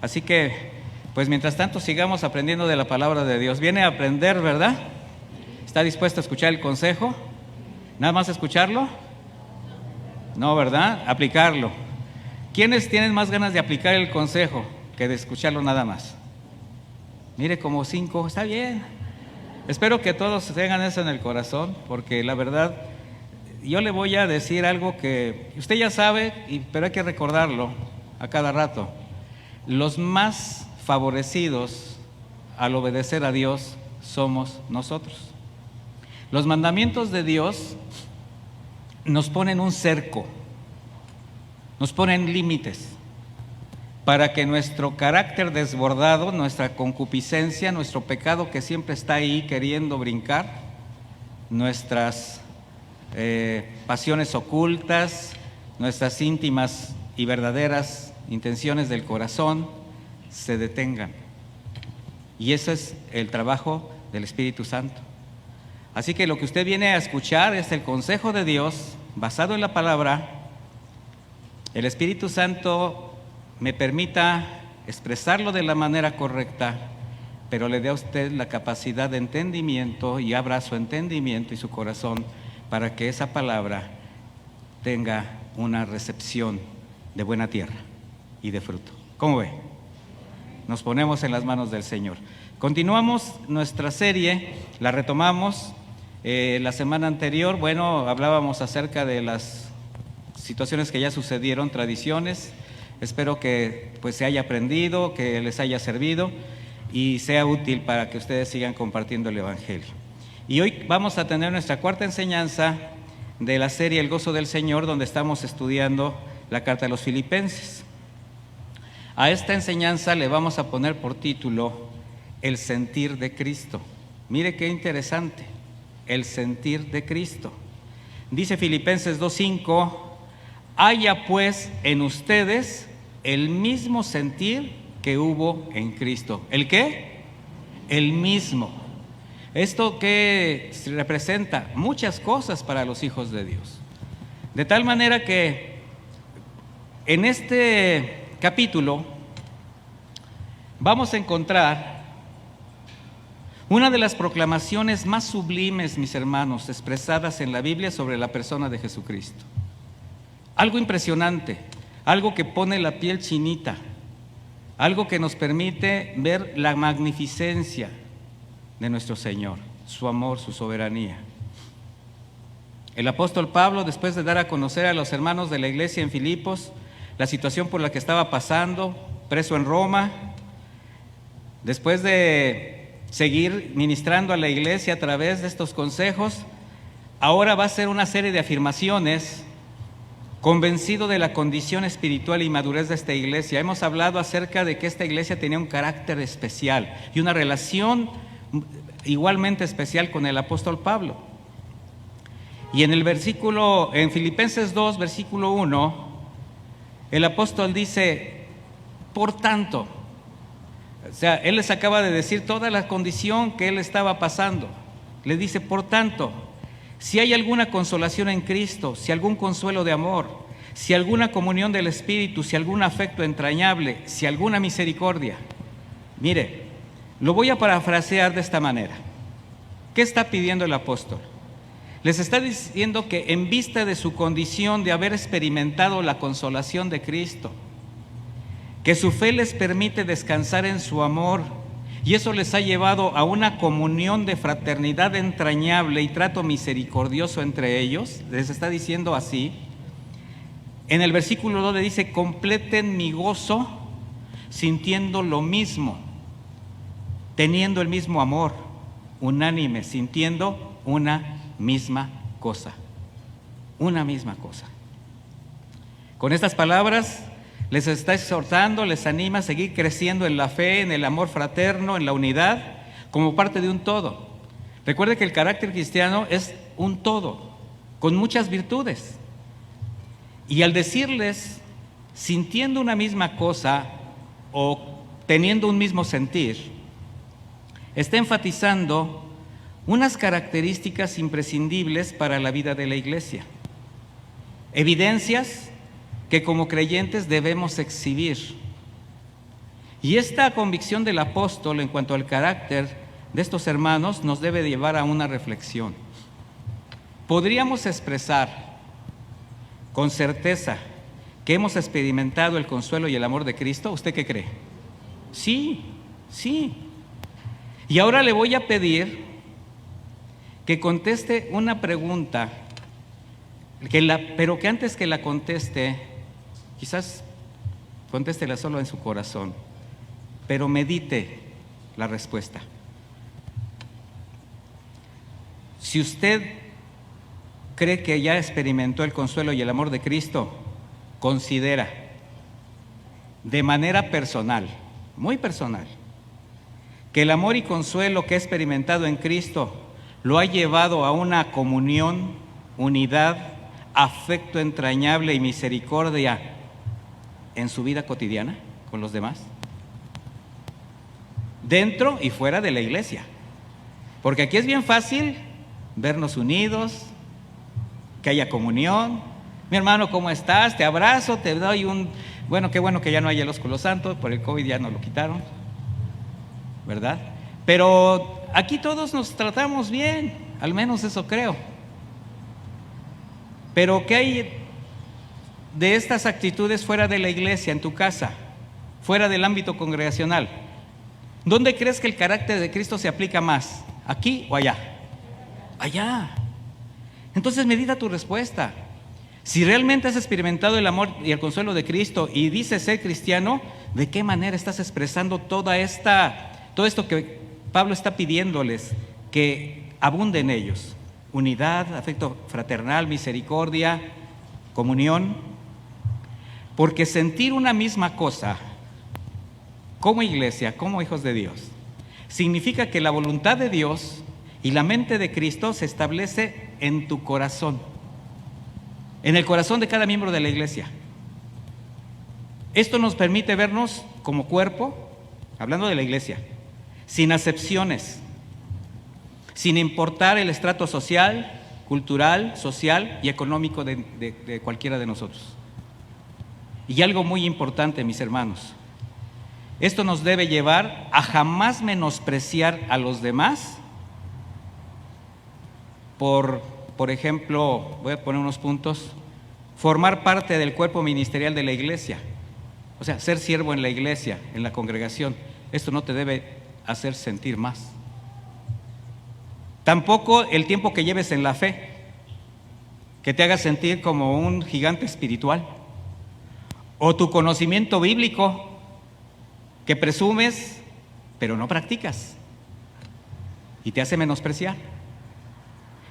Así que, pues mientras tanto sigamos aprendiendo de la palabra de Dios. Viene a aprender, ¿verdad? ¿Está dispuesto a escuchar el consejo? ¿Nada más escucharlo? No, ¿verdad? Aplicarlo. ¿Quiénes tienen más ganas de aplicar el consejo que de escucharlo nada más? Mire, como 5, está bien. Espero que todos tengan eso en el corazón, porque la verdad, yo le voy a decir algo que usted ya sabe, pero hay que recordarlo a cada rato. Los más favorecidos al obedecer a Dios somos nosotros. Los mandamientos de Dios nos ponen un cerco, nos ponen límites para que nuestro carácter desbordado, nuestra concupiscencia, nuestro pecado que siempre está ahí queriendo brincar, nuestras pasiones ocultas, nuestras íntimas y verdaderas intenciones del corazón se detengan. Y eso es el trabajo del Espíritu Santo. Así que lo que usted viene a escuchar es el consejo de Dios basado en la palabra. El Espíritu Santo me permita expresarlo de la manera correcta, pero le dé a usted la capacidad de entendimiento y abra su entendimiento y su corazón para que esa palabra tenga una recepción de buena tierra y de fruto. ¿Cómo ve? Nos ponemos en las manos del Señor. Continuamos nuestra serie, la retomamos. La semana anterior, hablábamos acerca de las situaciones que ya sucedieron, tradiciones. Espero que pues se haya aprendido, que les haya servido y sea útil para que ustedes sigan compartiendo el Evangelio. Y hoy vamos a tener nuestra cuarta enseñanza de la serie El Gozo del Señor, donde estamos estudiando la carta a los Filipenses. A esta enseñanza le vamos a poner por título El sentir de Cristo. Mire qué interesante, el sentir de Cristo. Dice Filipenses 2:5, haya pues en ustedes el mismo sentir que hubo en Cristo. ¿El qué? El mismo. ¿Esto qué representa? Muchas cosas para los hijos de Dios. De tal manera que en este capítulo vamos a encontrar una de las proclamaciones más sublimes, mis hermanos, expresadas en la Biblia sobre la persona de Jesucristo. Algo impresionante, algo que pone la piel chinita, algo que nos permite ver la magnificencia de nuestro Señor, su amor, su soberanía. El apóstol Pablo, después de dar a conocer a los hermanos de la iglesia en Filipos la situación por la que estaba pasando, preso en Roma, después de seguir ministrando a la iglesia a través de estos consejos, ahora va a hacer una serie de afirmaciones, convencido de la condición espiritual y madurez de esta iglesia. Hemos hablado acerca de que esta iglesia tenía un carácter especial y una relación igualmente especial con el apóstol Pablo. Y en Filipenses 2, versículo 1, el apóstol dice, por tanto, o sea, él les acaba de decir toda la condición que él estaba pasando. Le dice, por tanto, si hay alguna consolación en Cristo, si algún consuelo de amor, si alguna comunión del Espíritu, si algún afecto entrañable, si alguna misericordia. Mire, lo voy a parafrasear de esta manera. ¿Qué está pidiendo el apóstol? Les está diciendo que en vista de su condición de haber experimentado la consolación de Cristo, que su fe les permite descansar en su amor, y eso les ha llevado a una comunión de fraternidad entrañable y trato misericordioso entre ellos. Les está diciendo así. En el versículo 2 le dice, completen mi gozo sintiendo lo mismo, teniendo el mismo amor, unánime, sintiendo una misma cosa. Una misma cosa. Con estas palabras les está exhortando, les anima a seguir creciendo en la fe, en el amor fraterno, en la unidad, como parte de un todo. Recuerde que el carácter cristiano es un todo, con muchas virtudes. Y al decirles, sintiendo una misma cosa o teniendo un mismo sentir, está enfatizando unas características imprescindibles para la vida de la iglesia. Evidencias que como creyentes debemos exhibir Y esta convicción del apóstol en cuanto al carácter de estos hermanos nos debe llevar a una reflexión. ¿Podríamos expresar con certeza que hemos experimentado el consuelo y el amor de Cristo? ¿Usted qué cree? Sí, sí. Y ahora le voy a pedir que conteste una pregunta, pero que antes que la conteste, quizás contéstela solo en su corazón, pero medite la respuesta. Si usted cree que ya experimentó el consuelo y el amor de Cristo, considera de manera personal, muy personal, que el amor y consuelo que ha experimentado en Cristo lo ha llevado a una comunión, unidad, afecto entrañable y misericordia en su vida cotidiana con los demás, dentro y fuera de la iglesia. Porque aquí es bien fácil vernos unidos, que haya comunión. Mi hermano, ¿cómo estás? Te abrazo, te doy bueno, qué bueno que ya no hay el ósculo santo, por el COVID ya nos lo quitaron, ¿verdad? Pero aquí todos nos tratamos bien, al menos eso creo. Pero ¿qué hay de estas actitudes fuera de la iglesia, en tu casa, fuera del ámbito congregacional? ¿Dónde crees que el carácter de Cristo se aplica más? ¿Aquí o allá? Allá. Entonces medita tu respuesta. Si realmente has experimentado el amor y el consuelo de Cristo y dices ser cristiano, ¿de qué manera estás expresando todo esto que Pablo está pidiéndoles que abunde en ellos? Unidad, afecto fraternal, misericordia, comunión. Porque sentir una misma cosa como iglesia, como hijos de Dios, significa que la voluntad de Dios y la mente de Cristo se establece en tu corazón, en el corazón de cada miembro de la iglesia. Esto nos permite vernos como cuerpo, hablando de la iglesia, sin acepciones, sin importar el estrato social, cultural, social y económico de cualquiera de nosotros. Y algo muy importante, mis hermanos, esto nos debe llevar a jamás menospreciar a los demás por ejemplo, voy a poner unos puntos, formar parte del cuerpo ministerial de la iglesia, o sea, ser siervo en la iglesia, en la congregación. Esto no te debe hacer sentir más. Tampoco el tiempo que lleves en la fe, que te haga sentir como un gigante espiritual, o tu conocimiento bíblico, que presumes, pero no practicas, y te hace menospreciar,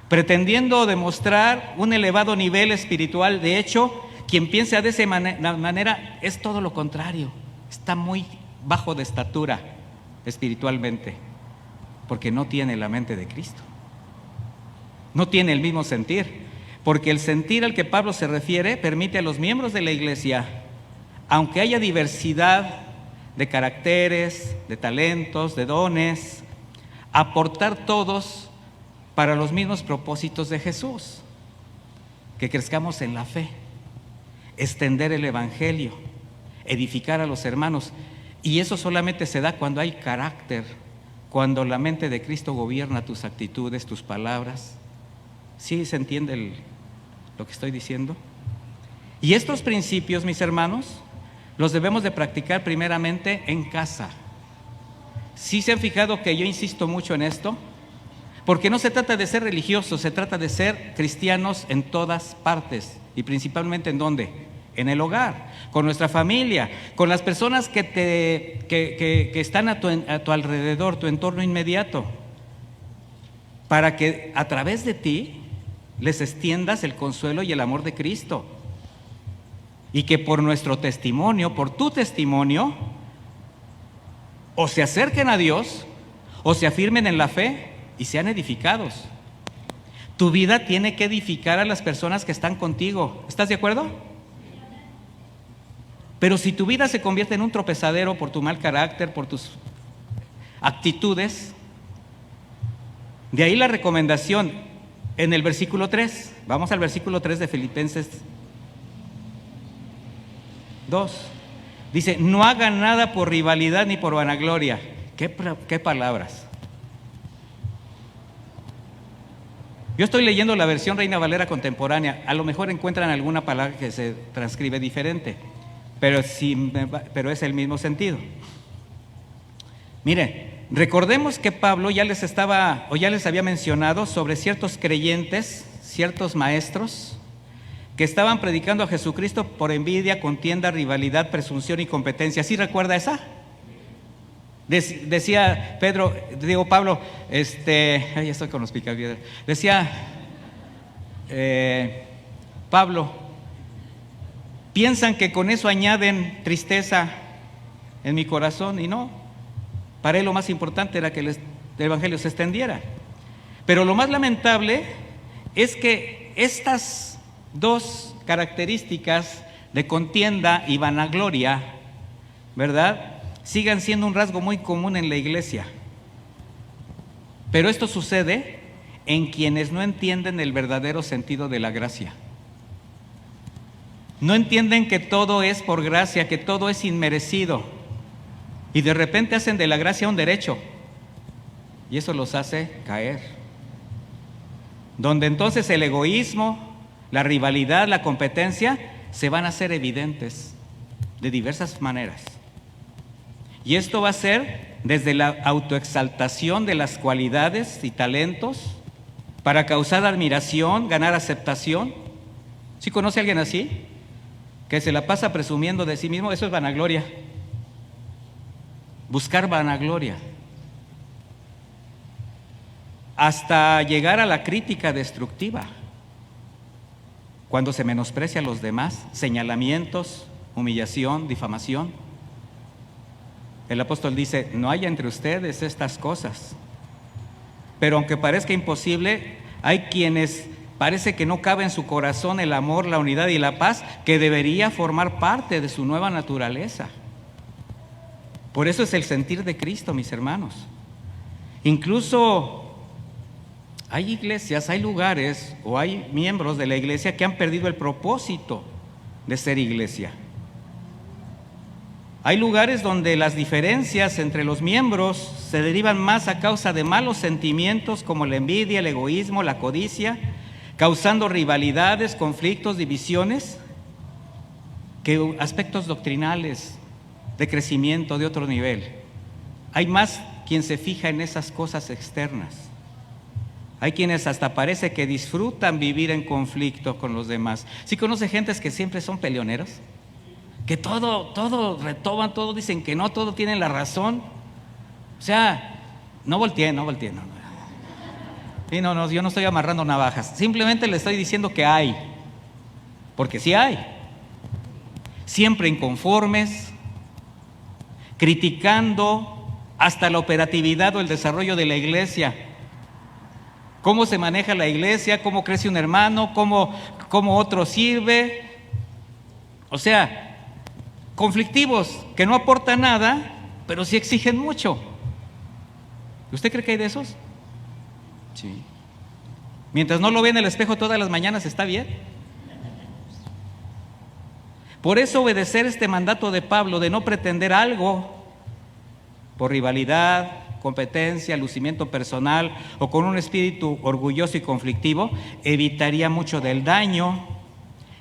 pretendiendo demostrar un elevado nivel espiritual. De hecho, quien piensa de esa manera es todo lo contrario, está muy bajo de estatura espiritualmente, porque no tiene la mente de Cristo, no tiene el mismo sentir, porque el sentir al que Pablo se refiere permite a los miembros de la iglesia, aunque haya diversidad de caracteres, de talentos, de dones, aportar todos para los mismos propósitos de Jesús, que crezcamos en la fe, extender el evangelio, edificar a los hermanos. Y eso solamente se da cuando hay carácter, cuando la mente de Cristo gobierna tus actitudes, tus palabras. ¿Sí se entiende lo que estoy diciendo? Y estos principios, mis hermanos, los debemos de practicar primeramente en casa. ¿Sí se han fijado que yo insisto mucho en esto? Porque no se trata de ser religiosos, se trata de ser cristianos en todas partes. Y principalmente ¿en dónde? En el hogar, con nuestra familia, con las personas que están a tu alrededor, tu entorno inmediato, para que a través de ti les extiendas el consuelo y el amor de Cristo. Y que por nuestro testimonio, por tu testimonio, o se acerquen a Dios, o se afirmen en la fe y sean edificados. Tu vida tiene que edificar a las personas que están contigo. ¿Estás de acuerdo? Pero si tu vida se convierte en un tropezadero por tu mal carácter, por tus actitudes, de ahí la recomendación en el versículo 3. Vamos al versículo 3 de Filipenses 2. Dice, no hagan nada por rivalidad ni por vanagloria. ¿Qué palabras? Yo estoy leyendo la versión Reina Valera contemporánea. A lo mejor encuentran alguna palabra que se transcribe diferente, pero es el mismo sentido. Mire, recordemos que Pablo ya les había mencionado sobre ciertos creyentes, ciertos maestros que estaban predicando a Jesucristo por envidia, contienda, rivalidad, presunción y competencia. ¿Sí recuerda esa? Decía Pablo, ya estoy con los picapiedras. Decía Pablo, piensan que con eso añaden tristeza en mi corazón, y no. Para él lo más importante era que el evangelio se extendiera. Pero lo más lamentable es que estas dos características de contienda y vanagloria, ¿verdad?, sigan siendo un rasgo muy común en la iglesia. Pero esto sucede en quienes no entienden el verdadero sentido de la gracia. No entienden que todo es por gracia, que todo es inmerecido. Y de repente hacen de la gracia un derecho. Y eso los hace caer. Donde entonces el egoísmo, la rivalidad, la competencia se van a hacer evidentes de diversas maneras. Y esto va a ser desde la autoexaltación de las cualidades y talentos para causar admiración, ganar aceptación. ¿Sí conoce a alguien así? Que se la pasa presumiendo de sí mismo. Eso es vanagloria. Buscar vanagloria. Hasta llegar a la crítica destructiva. Cuando se menosprecia a los demás, señalamientos, humillación, difamación. El apóstol dice, no haya entre ustedes estas cosas. Pero aunque parezca imposible, hay quienes parece que no cabe en su corazón el amor, la unidad y la paz, que debería formar parte de su nueva naturaleza. Por eso es el sentir de Cristo, mis hermanos. Incluso hay iglesias, hay lugares o hay miembros de la iglesia que han perdido el propósito de ser iglesia. Hay lugares donde las diferencias entre los miembros se derivan más a causa de malos sentimientos como la envidia, el egoísmo, la codicia, causando rivalidades, conflictos, divisiones, que aspectos doctrinales de crecimiento de otro nivel. Hay más quien se fija en esas cosas externas. Hay quienes hasta parece que disfrutan vivir en conflicto con los demás. ¿Sí conoce gentes que siempre son peleoneros? Que todo retoman, todo dicen que no, todo tienen la razón. O sea, no volteen. Sí, no, yo no estoy amarrando navajas. Simplemente le estoy diciendo que hay. Porque sí hay. Siempre inconformes, criticando hasta la operatividad o el desarrollo de la iglesia. Cómo se maneja la iglesia, cómo crece un hermano, cómo otro sirve. O sea, conflictivos, que no aportan nada, pero sí exigen mucho. ¿Usted cree que hay de esos? Sí. Mientras no lo ve en el espejo todas las mañanas, ¿está bien? Por eso obedecer este mandato de Pablo de no pretender algo por rivalidad, competencia, lucimiento personal o con un espíritu orgulloso y conflictivo, evitaría mucho del daño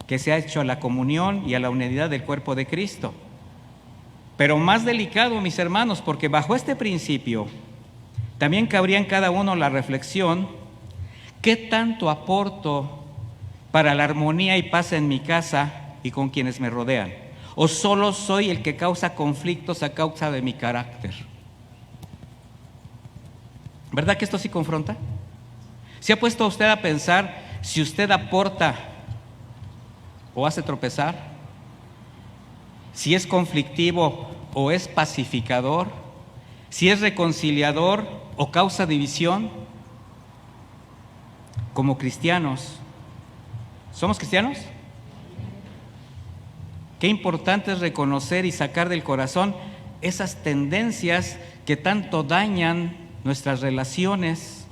que se ha hecho a la comunión y a la unidad del cuerpo de Cristo. Pero más delicado, mis hermanos, porque bajo este principio también cabría en cada uno la reflexión: ¿qué tanto aporto para la armonía y paz en mi casa y con quienes me rodean? ¿O solo soy el que causa conflictos a causa de mi carácter? ¿Verdad que esto sí confronta? ¿Se ha puesto usted a pensar si usted aporta o hace tropezar? ¿Si es conflictivo o es pacificador? ¿Si es reconciliador o causa división? Como cristianos, ¿somos cristianos? Qué importante es reconocer y sacar del corazón esas tendencias que tanto dañan nuestras relaciones,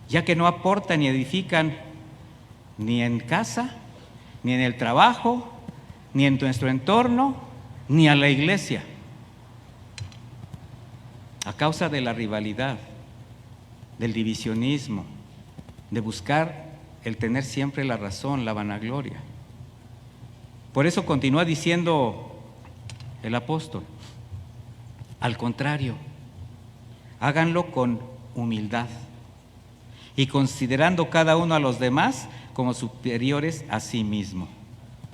ya que no aportan ni edifican ni en casa, ni en el trabajo, ni en nuestro entorno, ni a la iglesia, a causa de la rivalidad, del divisionismo, de buscar el tener siempre la razón, la vanagloria. Por eso continúa diciendo el apóstol: al contrario, háganlo con humildad y considerando cada uno a los demás como superiores a sí mismo.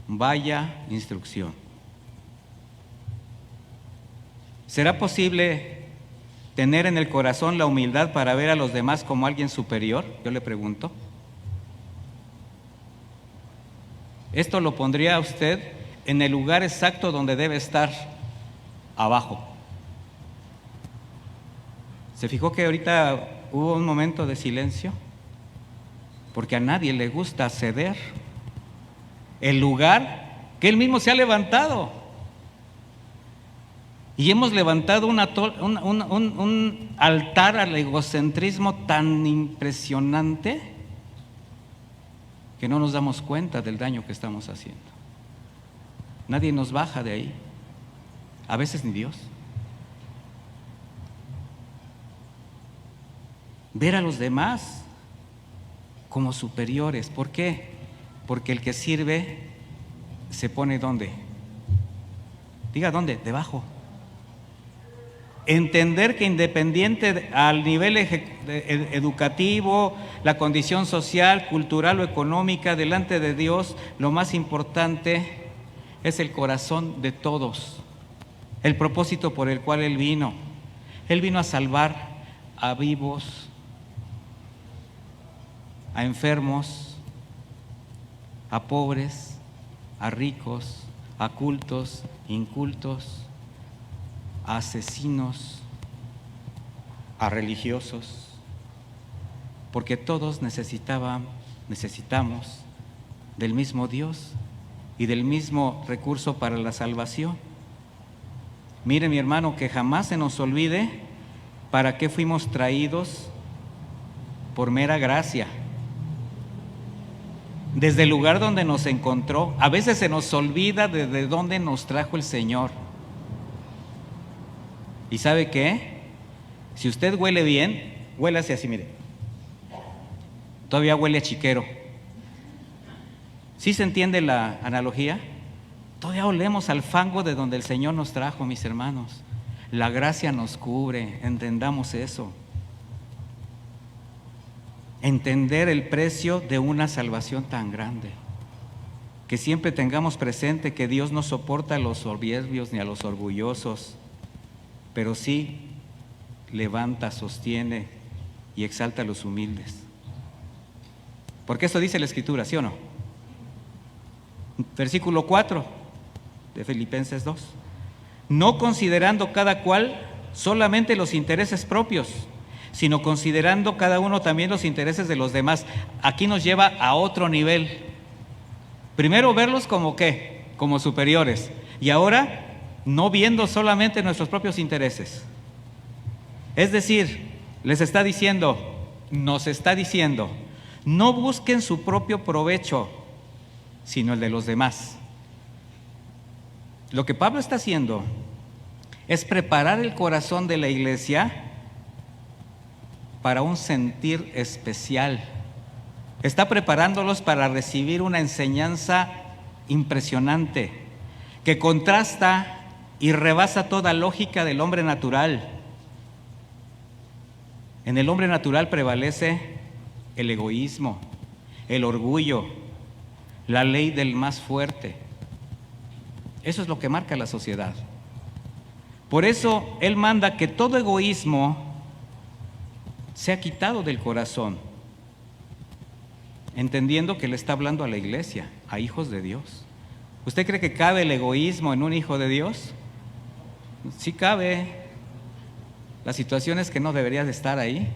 Vaya instrucción. ¿Será posible tener en el corazón la humildad para ver a los demás como alguien superior? Yo le pregunto. Esto lo pondría a usted en el lugar exacto donde debe estar, abajo. ¿Se fijó que ahorita hubo un momento de silencio? Porque a nadie le gusta ceder el lugar que él mismo se ha levantado. Y hemos levantado un altar al egocentrismo tan impresionante que no nos damos cuenta del daño que estamos haciendo. Nadie nos baja de ahí, a veces ni Dios. Ver a los demás como superiores. ¿Por qué? Porque el que sirve se pone ¿dónde? Diga ¿dónde? Debajo. Entender que independiente al nivel educativo, la condición social, cultural o económica, delante de Dios, lo más importante es el corazón de todos, el propósito por el cual Él vino. Él vino a salvar a vivos, a enfermos, a pobres, a ricos, a cultos, incultos, a asesinos, a religiosos, porque todos necesitamos del mismo Dios y del mismo recurso para la salvación. Mire, mi hermano, que jamás se nos olvide para qué fuimos traídos por mera gracia. Desde el lugar donde nos encontró, a veces se nos olvida desde dónde nos trajo el Señor. ¿Y sabe qué? Si usted huele bien, huélase así, mire. Todavía huele a chiquero. ¿Sí se entiende la analogía? Todavía olemos al fango de donde el Señor nos trajo, mis hermanos. La gracia nos cubre, entendamos eso. Entender el precio de una salvación tan grande. Que siempre tengamos presente que Dios no soporta a los soberbios ni a los orgullosos, pero sí levanta, sostiene y exalta a los humildes. Porque esto dice la Escritura, ¿sí o no? Versículo 4 de Filipenses 2. No considerando cada cual solamente los intereses propios, sino considerando cada uno también los intereses de los demás. Aquí nos lleva a otro nivel. Primero verlos como ¿qué? Como superiores. Y ahora no viendo solamente nuestros propios intereses. Es decir, nos está diciendo, no busquen su propio provecho, sino el de los demás. Lo que Pablo está haciendo es preparar el corazón de la iglesia para un sentir especial. Está preparándolos para recibir una enseñanza impresionante que contrasta y rebasa toda lógica del hombre natural. En el hombre natural prevalece el egoísmo, el orgullo, la ley del más fuerte. Eso es lo que marca la sociedad. Por eso Él manda que todo egoísmo sea quitado del corazón, entendiendo que le está hablando a la iglesia, a hijos de Dios. ¿Usted cree que cabe el egoísmo en un hijo de Dios? Sí cabe. La situación es que no debería de estar ahí.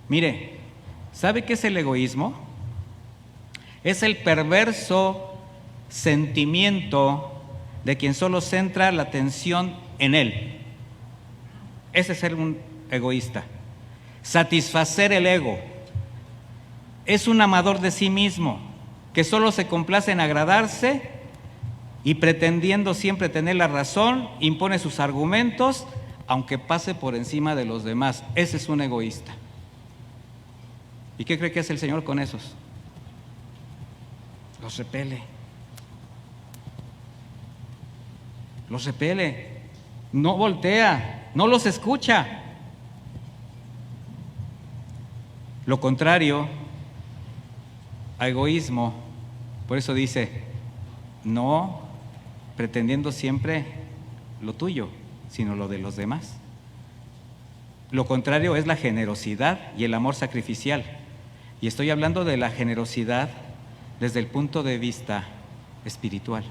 Mire, ¿sabe qué es el egoísmo? Es el perverso sentimiento de quien solo centra la atención en él. Ese es ser un egoísta. Satisfacer el ego. Es un amador de sí mismo, que solo se complace en agradarse y pretendiendo siempre tener la razón, impone sus argumentos, aunque pase por encima de los demás. Ese es un egoísta. ¿Y qué cree que hace el Señor con esos? Los repele. Los repele. No voltea, no los escucha. Lo contrario a egoísmo, por eso dice, no pretendiendo siempre lo tuyo, sino lo de los demás. Lo contrario es la generosidad y el amor sacrificial. Y estoy hablando de la generosidad desde el punto de vista espiritual.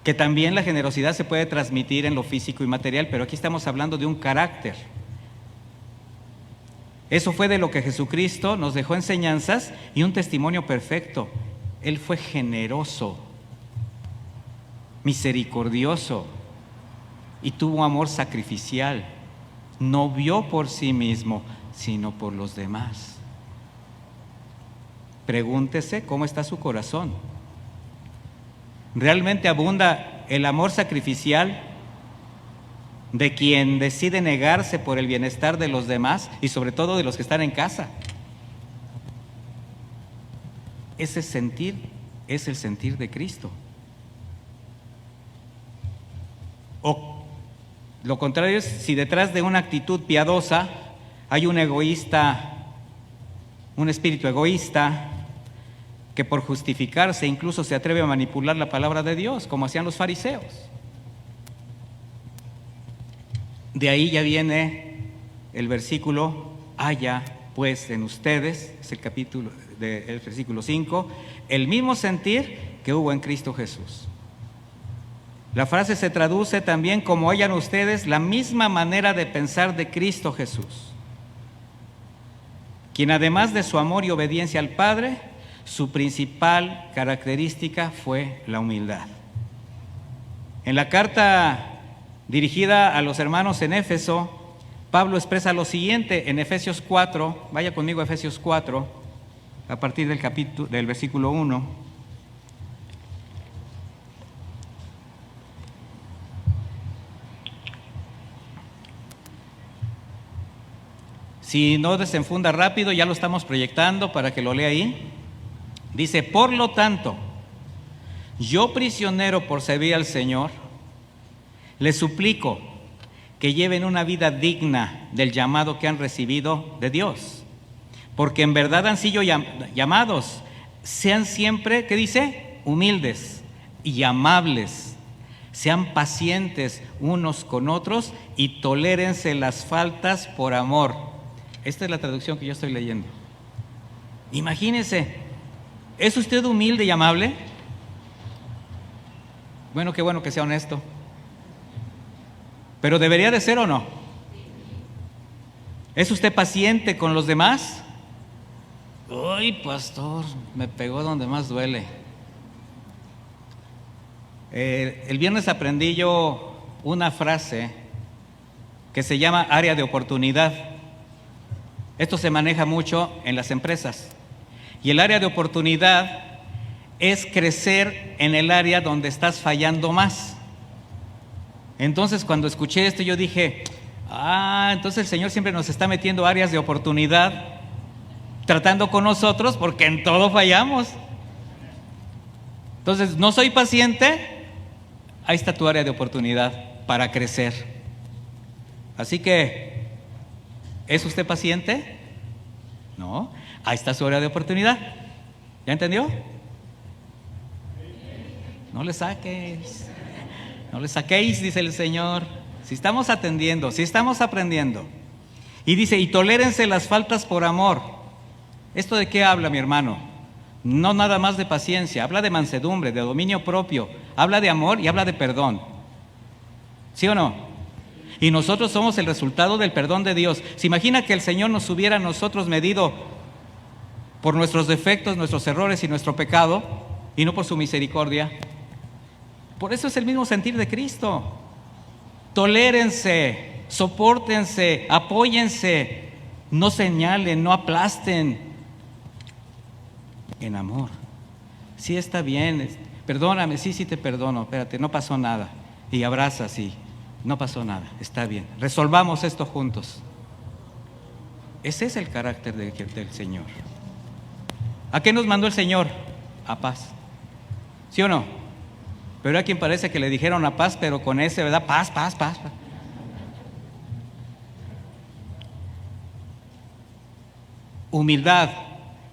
Que también la generosidad se puede transmitir en lo físico y material, pero aquí estamos hablando de un carácter. Eso fue de lo que Jesucristo nos dejó enseñanzas y un testimonio perfecto. Él fue generoso, misericordioso y tuvo amor sacrificial. No vio por sí mismo, sino por los demás. Pregúntese cómo está su corazón. ¿Realmente abunda el amor sacrificial de quien decide negarse por el bienestar de los demás y sobre todo de los que están en casa? Ese sentir es el sentir de Cristo. O lo contrario es si detrás de una actitud piadosa hay un egoísta, un espíritu egoísta que por justificarse incluso se atreve a manipular la palabra de Dios, como hacían los fariseos. De ahí ya viene el versículo, haya pues en ustedes, es el capítulo del versículo 5, el mismo sentir que hubo en Cristo Jesús. La frase se traduce también como hayan ustedes la misma manera de pensar de Cristo Jesús, quien además de su amor y obediencia al Padre, su principal característica fue la humildad. En la carta dirigida a los hermanos en Éfeso, Pablo expresa lo siguiente en Efesios 4, vaya conmigo a Efesios 4, a partir del versículo 1. Si no desenfunda rápido, ya lo estamos proyectando para que lo lea ahí. Dice, por lo tanto, yo prisionero por servir al Señor, les suplico que lleven una vida digna del llamado que han recibido de Dios, porque en verdad han sido llamados. Sean siempre, ¿qué dice? Humildes y amables, sean pacientes unos con otros y tolérense las faltas por amor. Esta es la traducción que yo estoy leyendo. Imagínense, ¿es usted humilde y amable? Bueno, qué bueno que sea honesto. ¿Pero debería de ser o no? ¿Es usted paciente con los demás? Uy, pastor, me pegó donde más duele. El viernes aprendí yo una frase que se llama área de oportunidad. Esto se maneja mucho en las empresas. Y el área de oportunidad es crecer en el área donde estás fallando más. Entonces, cuando escuché esto, yo dije, entonces el Señor siempre nos está metiendo áreas de oportunidad, tratando con nosotros, porque en todo fallamos. Entonces, no soy paciente, ahí está tu área de oportunidad para crecer. Así que, ¿es usted paciente? No, ahí está su área de oportunidad. ¿Ya entendió? No le saques. No le saquéis, dice el Señor. Si estamos atendiendo, si estamos aprendiendo. Y dice, y tolérense las faltas por amor. ¿Esto de qué habla, mi hermano? No nada más de paciencia, habla de mansedumbre, de dominio propio, habla de amor y habla de perdón. ¿Sí o no? Y nosotros somos el resultado del perdón de Dios. ¿Se imagina que el Señor nos hubiera a nosotros medido por nuestros defectos, nuestros errores y nuestro pecado, y no por su misericordia? Por eso es el mismo sentir de Cristo. Tolérense, sopórtense, apóyense, no señalen, no aplasten. En amor. Sí está bien, perdóname, sí te perdono, espérate, no pasó nada. Y abrazas y no pasó nada, está bien. Resolvamos esto juntos. Ese es el carácter del Señor. ¿A qué nos mandó el Señor? A paz. ¿Sí o no? Pero hay quien parece que le dijeron a paz, pero con ese, ¿verdad? Paz. Humildad,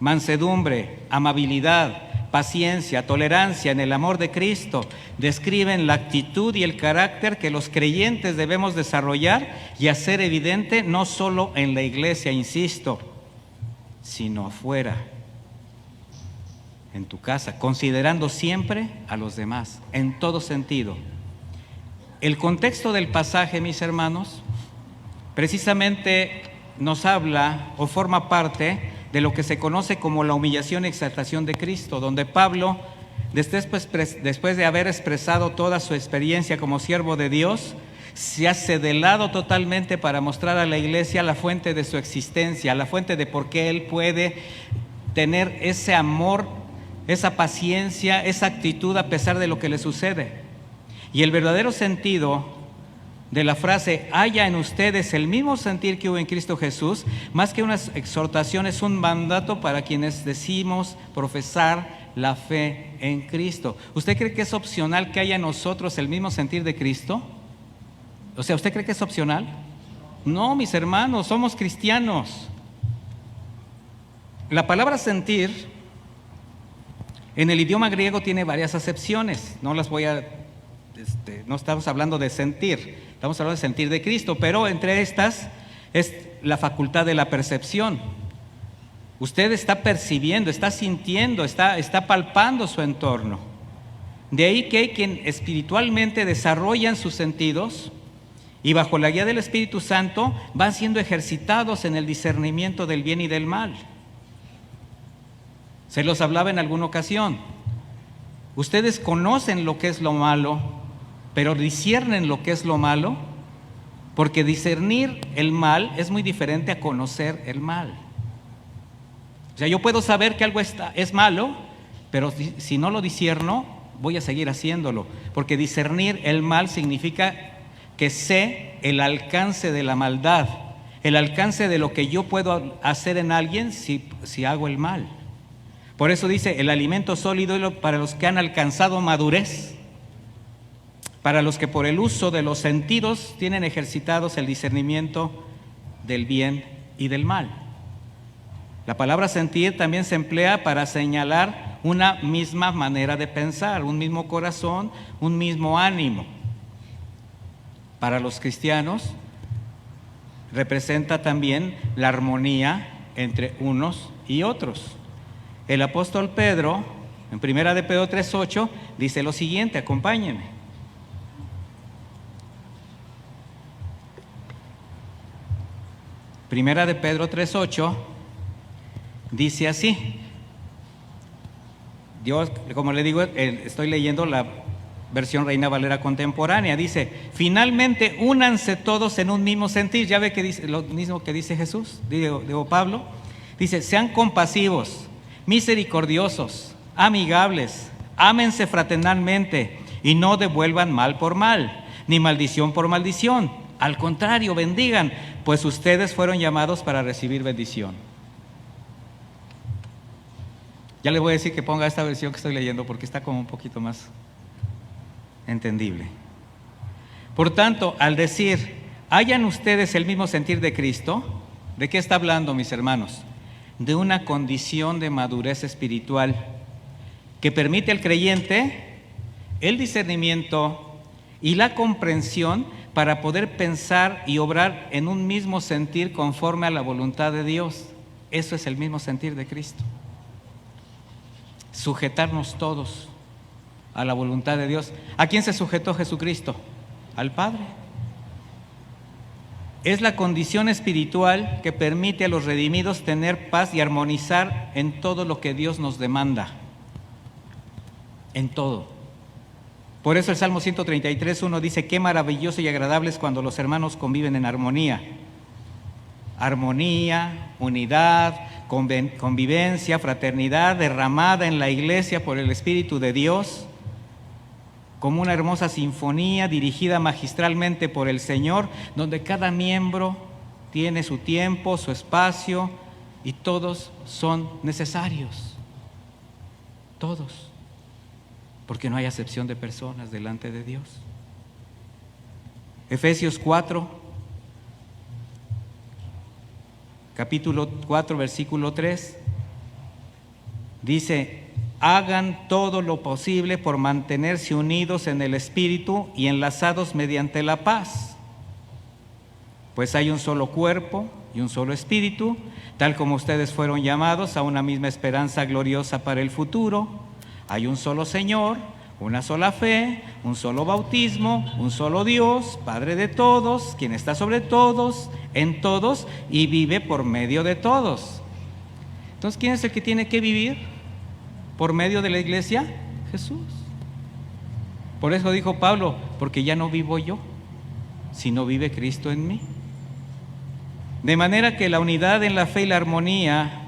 mansedumbre, amabilidad, paciencia, tolerancia en el amor de Cristo describen la actitud y el carácter que los creyentes debemos desarrollar y hacer evidente no solo en la iglesia, insisto, sino afuera, en tu casa, considerando siempre a los demás, en todo sentido. El contexto del pasaje, mis hermanos, precisamente nos habla o forma parte de lo que se conoce como la humillación y exaltación de Cristo, donde Pablo, después de haber expresado toda su experiencia como siervo de Dios, se hace de lado totalmente para mostrar a la iglesia la fuente de su existencia, la fuente de por qué él puede tener ese amor, esa paciencia, esa actitud a pesar de lo que le sucede. Y el verdadero sentido de la frase, haya en ustedes el mismo sentir que hubo en Cristo Jesús, más que una exhortación, es un mandato para quienes decimos profesar la fe en Cristo. ¿Usted cree que es opcional que haya en nosotros el mismo sentir de Cristo? O sea, ¿usted cree que es opcional? No, mis hermanos, somos cristianos. La palabra sentir en el idioma griego tiene varias acepciones. No las voy a... no estamos hablando de sentir, estamos hablando de sentir de Cristo, pero entre estas es la facultad de la percepción. Usted está percibiendo, está sintiendo, está palpando su entorno. De ahí que hay quien espiritualmente desarrollan sus sentidos y bajo la guía del Espíritu Santo van siendo ejercitados en el discernimiento del bien y del mal. Se los hablaba en alguna ocasión. Ustedes conocen lo que es lo malo, pero disciernen lo que es lo malo, porque discernir el mal es muy diferente a conocer el mal. O sea, yo puedo saber que algo es malo, pero si no lo discierno, voy a seguir haciéndolo, porque discernir el mal significa que sé el alcance de la maldad, el alcance de lo que yo puedo hacer en alguien si hago el mal. Por eso dice, el alimento sólido para los que han alcanzado madurez, para los que por el uso de los sentidos tienen ejercitados el discernimiento del bien y del mal. La palabra sentir también se emplea para señalar una misma manera de pensar, un mismo corazón, un mismo ánimo. Para los cristianos representa también la armonía entre unos y otros. El apóstol Pedro, en 1 de Pedro 3:8, dice lo siguiente, acompáñenme. Primera de Pedro 3:8 dice así. Yo, como le digo, estoy leyendo la versión Reina Valera contemporánea. Dice, finalmente únanse todos en un mismo sentir. Ya ve que dice lo mismo que dice Jesús, digo Pablo. Dice, sean compasivos, misericordiosos, amigables, ámense fraternalmente y no devuelvan mal por mal, ni maldición por maldición. Al contrario, bendigan, pues ustedes fueron llamados para recibir bendición. Ya le voy a decir que ponga esta versión que estoy leyendo porque está como un poquito más entendible. Por tanto, al decir, hayan ustedes el mismo sentir de Cristo, ¿de qué está hablando, mis hermanos? De una condición de madurez espiritual que permite al creyente el discernimiento y la comprensión para poder pensar y obrar en un mismo sentir conforme a la voluntad de Dios. Eso es el mismo sentir de Cristo. Sujetarnos todos a la voluntad de Dios. ¿A quién se sujetó Jesucristo? Al Padre. Es la condición espiritual que permite a los redimidos tener paz y armonizar en todo lo que Dios nos demanda. En todo. Por eso el Salmo 133:1 dice, qué maravilloso y agradable es cuando los hermanos conviven en armonía. Armonía, unidad, convivencia, fraternidad derramada en la iglesia por el Espíritu de Dios como una hermosa sinfonía dirigida magistralmente por el Señor, donde cada miembro tiene su tiempo, su espacio, y todos son necesarios. Todos. Porque no hay acepción de personas delante de Dios. Efesios 4, capítulo 4, versículo 3, dice: hagan todo lo posible por mantenerse unidos en el Espíritu y enlazados mediante la paz. Pues hay un solo cuerpo y un solo Espíritu, tal como ustedes fueron llamados a una misma esperanza gloriosa para el futuro. Hay un solo Señor, una sola fe, un solo bautismo, un solo Dios, Padre de todos, quien está sobre todos, en todos y vive por medio de todos. Entonces, ¿quién es el que tiene que vivir por medio de la iglesia? Jesús. Por eso dijo Pablo: porque ya no vivo yo, sino vive Cristo en mí. De manera que la unidad en la fe y la armonía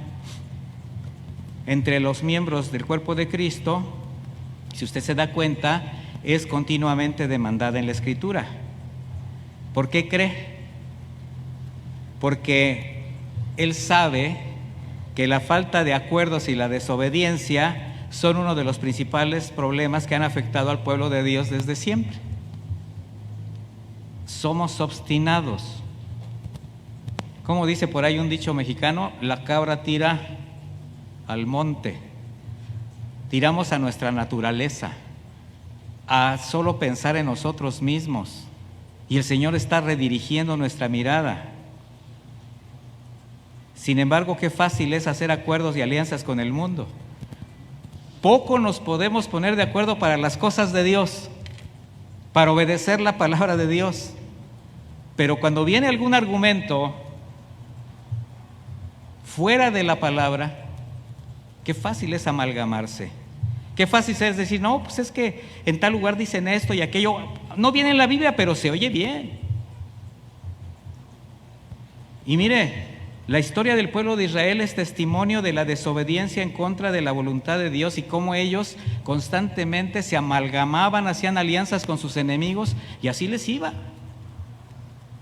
entre los miembros del cuerpo de Cristo, si usted se da cuenta, es continuamente demandada en la Escritura. ¿Por qué cree? Porque Él sabe que la falta de acuerdos y la desobediencia son uno de los principales problemas que han afectado al pueblo de Dios desde siempre. Somos obstinados. Como dice por ahí un dicho mexicano: la cabra tira al monte. Tiramos a nuestra naturaleza, a solo pensar en nosotros mismos, y el Señor está redirigiendo nuestra mirada. Sin embargo, qué fácil es hacer acuerdos y alianzas con el mundo. Poco nos podemos poner de acuerdo para las cosas de Dios, para obedecer la palabra de Dios. Pero cuando viene algún argumento fuera de la palabra, qué fácil es amalgamarse. Qué fácil es decir: no, pues es que en tal lugar dicen esto y aquello. No viene en la Biblia, pero se oye bien. Y mire, la historia del pueblo de Israel es testimonio de la desobediencia en contra de la voluntad de Dios y cómo ellos constantemente se amalgamaban, hacían alianzas con sus enemigos, y así les iba.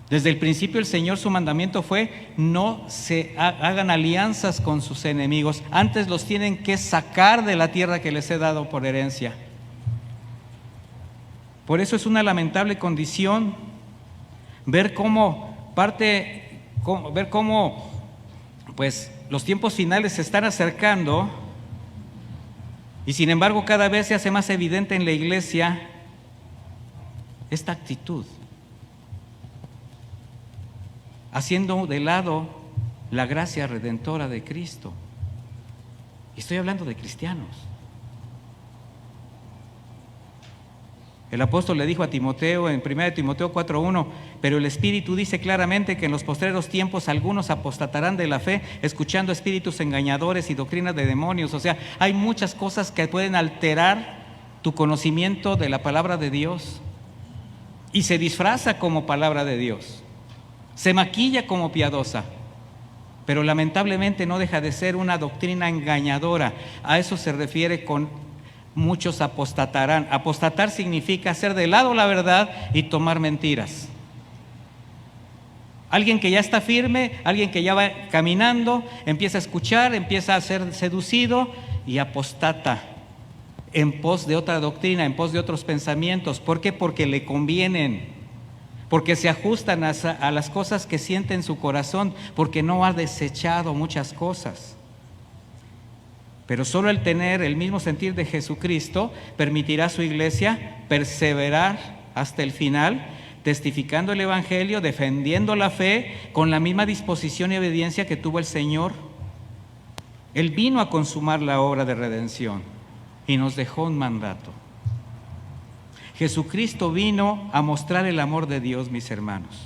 Desde el principio el Señor, su mandamiento fue: no se hagan alianzas con sus enemigos, antes los tienen que sacar de la tierra que les he dado por herencia. Por eso es una lamentable condición ver cómo pues los tiempos finales se están acercando, y sin embargo cada vez se hace más evidente en la iglesia esta actitud, haciendo de lado la gracia redentora de Cristo. Y estoy hablando de cristianos. El apóstol le dijo a Timoteo en 1 Timoteo 4:1: pero el Espíritu dice claramente que en los postreros tiempos algunos apostatarán de la fe, escuchando espíritus engañadores y doctrinas de demonios. O sea, hay muchas cosas que pueden alterar tu conocimiento de la palabra de Dios, y se disfraza como palabra de Dios, se maquilla como piadosa, pero lamentablemente no deja de ser una doctrina engañadora. A eso se refiere con muchos apostatarán. Apostatar significa hacer de lado la verdad y tomar mentiras. Alguien que ya está firme, alguien que ya va caminando, empieza a escuchar, empieza a ser seducido y apostata en pos de otra doctrina, en pos de otros pensamientos. ¿Por qué? Porque le convienen, porque se ajustan a las cosas que siente en su corazón, porque no ha desechado muchas cosas. Pero solo el tener el mismo sentir de Jesucristo permitirá a su iglesia perseverar hasta el final, testificando el Evangelio, defendiendo la fe con la misma disposición y obediencia que tuvo el Señor. Él vino a consumar la obra de redención y nos dejó un mandato. Jesucristo vino a mostrar el amor de Dios, mis hermanos.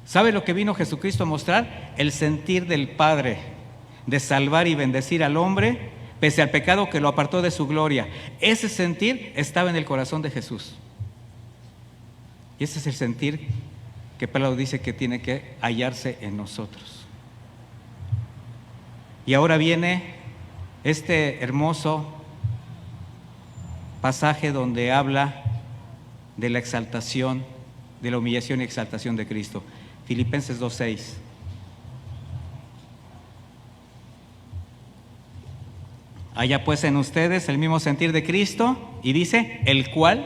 ¿Sabe lo que vino Jesucristo a mostrar? El sentir del Padre de salvar y bendecir al hombre pese al pecado que lo apartó de su gloria. Ese sentir estaba en el corazón de Jesús. Y ese es el sentir que Pablo dice que tiene que hallarse en nosotros. Y ahora viene este hermoso pasaje donde habla de la exaltación, de la humillación y exaltación de Cristo. Filipenses 2:6. Haya pues en ustedes el mismo sentir de Cristo, y dice, el cual,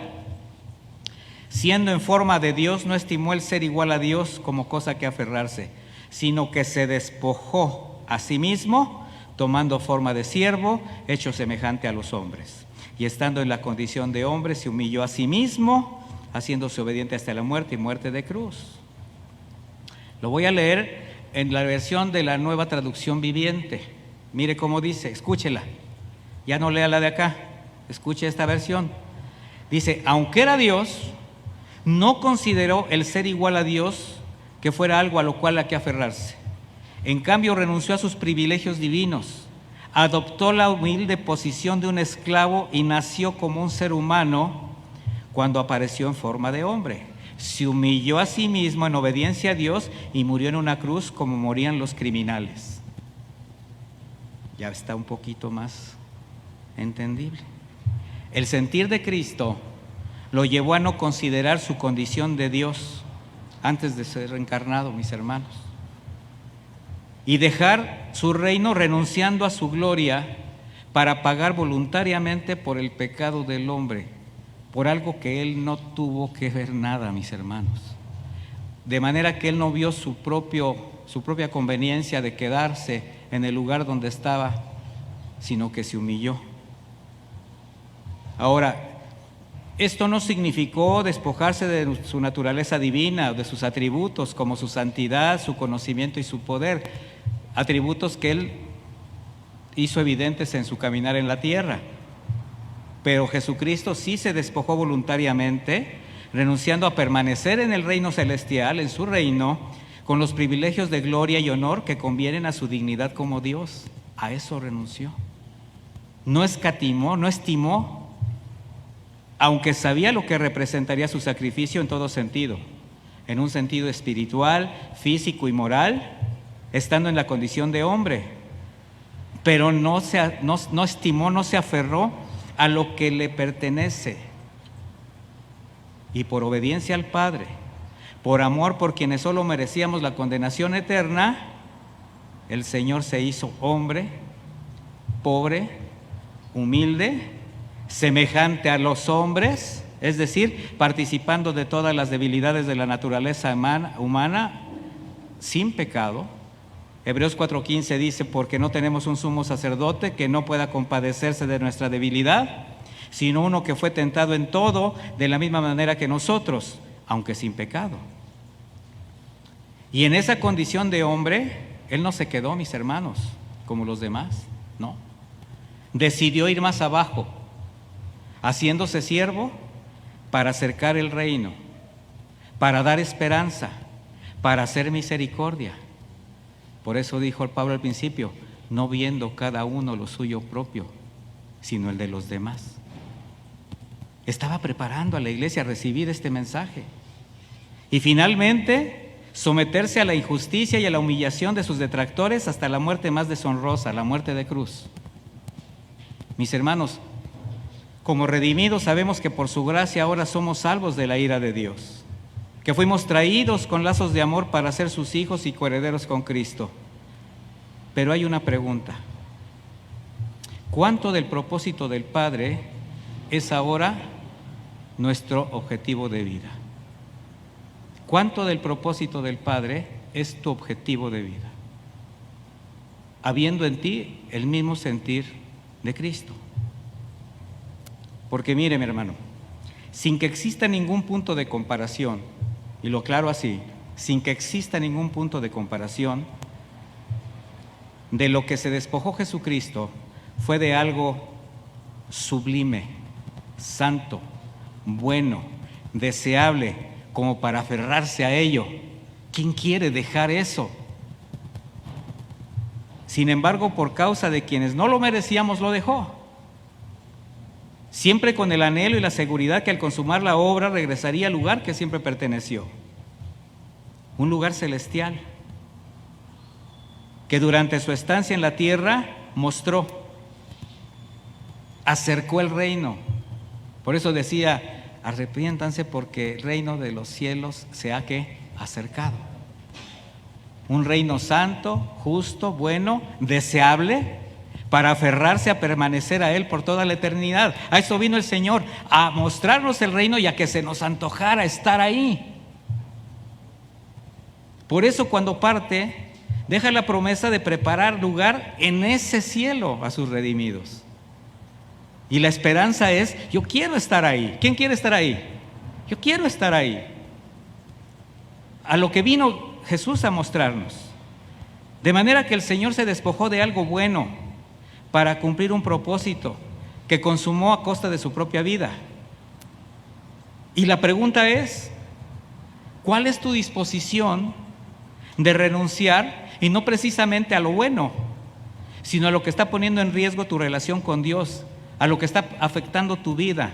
siendo en forma de Dios, no estimó el ser igual a Dios como cosa que aferrarse, sino que se despojó a sí mismo, tomando forma de siervo, hecho semejante a los hombres. Y estando en la condición de hombre, se humilló a sí mismo, haciéndose obediente hasta la muerte y muerte de cruz. Lo voy a leer en la versión de la Nueva Traducción Viviente. Mire cómo dice, escúchela. Ya no lea la de acá, escuche esta versión. Dice, aunque era Dios, no consideró el ser igual a Dios que fuera algo a lo cual hay que aferrarse. En cambio, renunció a sus privilegios divinos, adoptó la humilde posición de un esclavo y nació como un ser humano cuando apareció en forma de hombre. Se humilló a sí mismo en obediencia a Dios y murió en una cruz como morían los criminales. Ya está un poquito más entendible. El sentir de Cristo lo llevó a no considerar su condición de Dios antes de ser encarnado, mis hermanos, y dejar su reino renunciando a su gloria para pagar voluntariamente por el pecado del hombre, por algo que él no tuvo que ver nada, mis hermanos. De manera que él no vio su propia conveniencia de quedarse en el lugar donde estaba, sino que se humilló. Ahora, esto no significó despojarse de su naturaleza divina o de sus atributos como su santidad, su conocimiento y su poder, atributos que él hizo evidentes en su caminar en la tierra. Pero Jesucristo sí se despojó voluntariamente, renunciando a permanecer en el reino celestial, en su reino, con los privilegios de gloria y honor que convienen a su dignidad como Dios. A eso renunció. No escatimó, no estimó, aunque sabía lo que representaría su sacrificio en todo sentido, en un sentido espiritual, físico y moral, estando en la condición de hombre, pero no estimó, no se aferró a lo que le pertenece. Y por obediencia al Padre, por amor por quienes solo merecíamos la condenación eterna, el Señor se hizo hombre, pobre, humilde, semejante a los hombres, es decir, participando de todas las debilidades de la naturaleza humana, sin pecado. Hebreos 4:15 dice, porque no tenemos un sumo sacerdote que no pueda compadecerse de nuestra debilidad, sino uno que fue tentado en todo de la misma manera que nosotros, aunque sin pecado. Y en esa condición de hombre, él no se quedó, mis hermanos, como los demás, no. Decidió ir más abajo, haciéndose siervo para acercar el reino, para dar esperanza, para hacer misericordia. Por eso dijo el Pablo al principio, no viendo cada uno lo suyo propio, sino el de los demás. Estaba preparando a la iglesia a recibir este mensaje. Y finalmente, someterse a la injusticia y a la humillación de sus detractores hasta la muerte más deshonrosa, la muerte de cruz. Mis hermanos, como redimidos sabemos que por su gracia ahora somos salvos de la ira de Dios, que fuimos traídos con lazos de amor para ser sus hijos y coherederos con Cristo. Pero hay una pregunta: ¿cuánto del propósito del Padre es ahora nuestro objetivo de vida? ¿Cuánto del propósito del Padre es tu objetivo de vida? Habiendo en ti el mismo sentir de Cristo. Porque mire, mi hermano, sin que exista ningún punto de comparación, y lo aclaro así, sin que exista ningún punto de comparación, de lo que se despojó Jesucristo fue de algo sublime, santo, bueno, deseable, como para aferrarse a ello. ¿Quién quiere dejar eso? Sin embargo, por causa de quienes no lo merecíamos, lo dejó. Siempre con el anhelo y la seguridad que al consumar la obra regresaría al lugar que siempre perteneció, un lugar celestial, que durante su estancia en la tierra mostró, acercó el reino, Por eso decía, arrepiéntanse porque el reino de los cielos se ha acercado. Un reino santo, justo, bueno, deseable, para aferrarse a permanecer a Él por toda la eternidad. A eso vino el Señor, a mostrarnos el reino y a que se nos antojara estar ahí. Por eso cuando parte, deja la promesa de preparar lugar en ese cielo a sus redimidos. Y la esperanza es, yo quiero estar ahí. ¿Quién quiere estar ahí? Yo quiero estar ahí. A lo que vino Jesús a mostrarnos. De manera que el Señor se despojó de algo bueno para cumplir un propósito que consumó a costa de su propia vida. Y la pregunta es, ¿cuál es tu disposición de renunciar, y no precisamente a lo bueno, sino a lo que está poniendo en riesgo tu relación con Dios, a lo que está afectando tu vida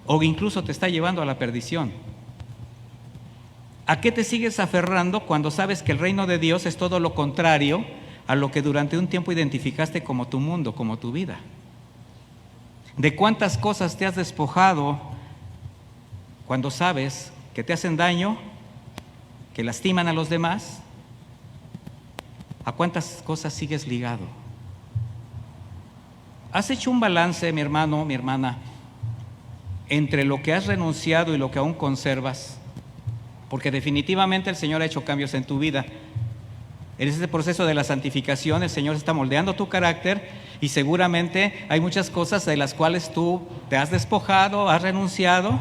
o incluso te está llevando a la perdición? ¿A qué te sigues aferrando cuando sabes que el reino de Dios es todo lo contrario a lo que durante un tiempo identificaste como tu mundo, como tu vida? ¿De cuántas cosas te has despojado cuando sabes que te hacen daño, que lastiman a los demás? ¿A cuántas cosas sigues ligado? ¿Has hecho un balance, mi hermano, mi hermana, entre lo que has renunciado y lo que aún conservas? Porque definitivamente el Señor ha hecho cambios en tu vida. En este proceso de la santificación, el Señor está moldeando tu carácter y seguramente hay muchas cosas de las cuales tú te has despojado, has renunciado,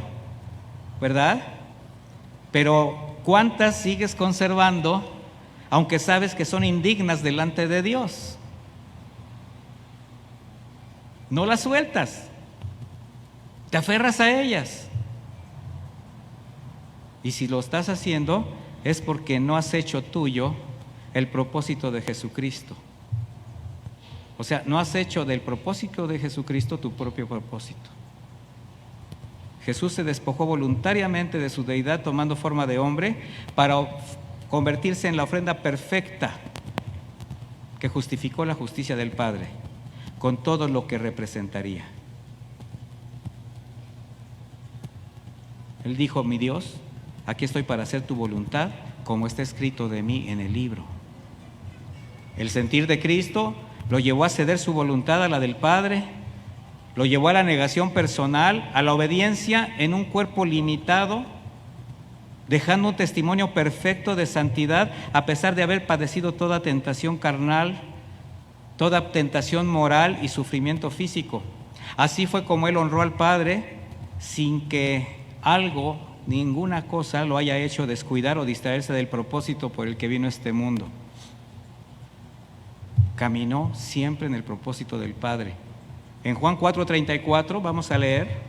¿verdad? Pero ¿cuántas sigues conservando, aunque sabes que son indignas delante de Dios? No las sueltas, te aferras a ellas. Y si lo estás haciendo, es porque no has hecho tuyo el propósito de Jesucristo. O sea, no has hecho del propósito de Jesucristo tu propio propósito. Jesús se despojó voluntariamente de su deidad tomando forma de hombre para convertirse en la ofrenda perfecta que justificó la justicia del Padre, con todo lo que representaría. Él dijo, mi Dios, aquí estoy para hacer tu voluntad, como está escrito de mí en el libro. El sentir de Cristo lo llevó a ceder su voluntad a la del Padre, lo llevó a la negación personal, a la obediencia en un cuerpo limitado, dejando un testimonio perfecto de santidad a pesar de haber padecido toda tentación carnal, toda tentación moral y sufrimiento físico. Así fue como Él honró al Padre sin que algo, ninguna cosa lo haya hecho descuidar o distraerse del propósito por el que vino a este mundo. Caminó siempre en el propósito del Padre. En Juan 4:34 vamos a leer: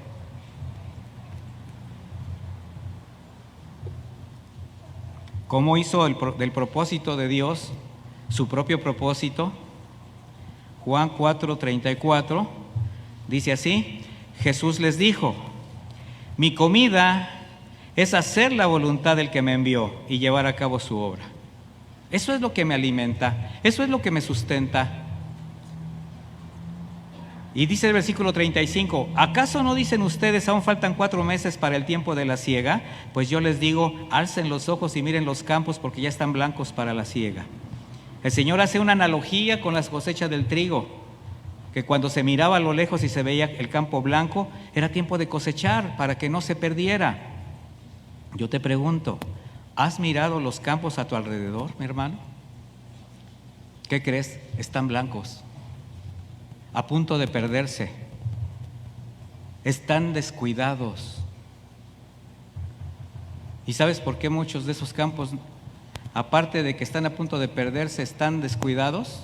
cómo hizo del propósito de Dios su propio propósito. Juan 4:34 dice así: Jesús les dijo, mi comida es hacer la voluntad del que me envió y llevar a cabo su obra. Eso es lo que me alimenta, eso es lo que me sustenta. Y dice el versículo 35, ¿acaso no dicen ustedes, aún faltan 4 meses para el tiempo de la siega? Pues yo les digo, alcen los ojos y miren los campos porque ya están blancos para la siega. El Señor hace una analogía con las cosechas del trigo, que cuando se miraba a lo lejos y se veía el campo blanco, era tiempo de cosechar para que no se perdiera. Yo te pregunto, ¿has mirado los campos a tu alrededor, mi hermano? ¿Qué crees? Están blancos, a punto de perderse, están descuidados. ¿Y sabes por qué muchos de esos campos, aparte de que están a punto de perderse, están descuidados?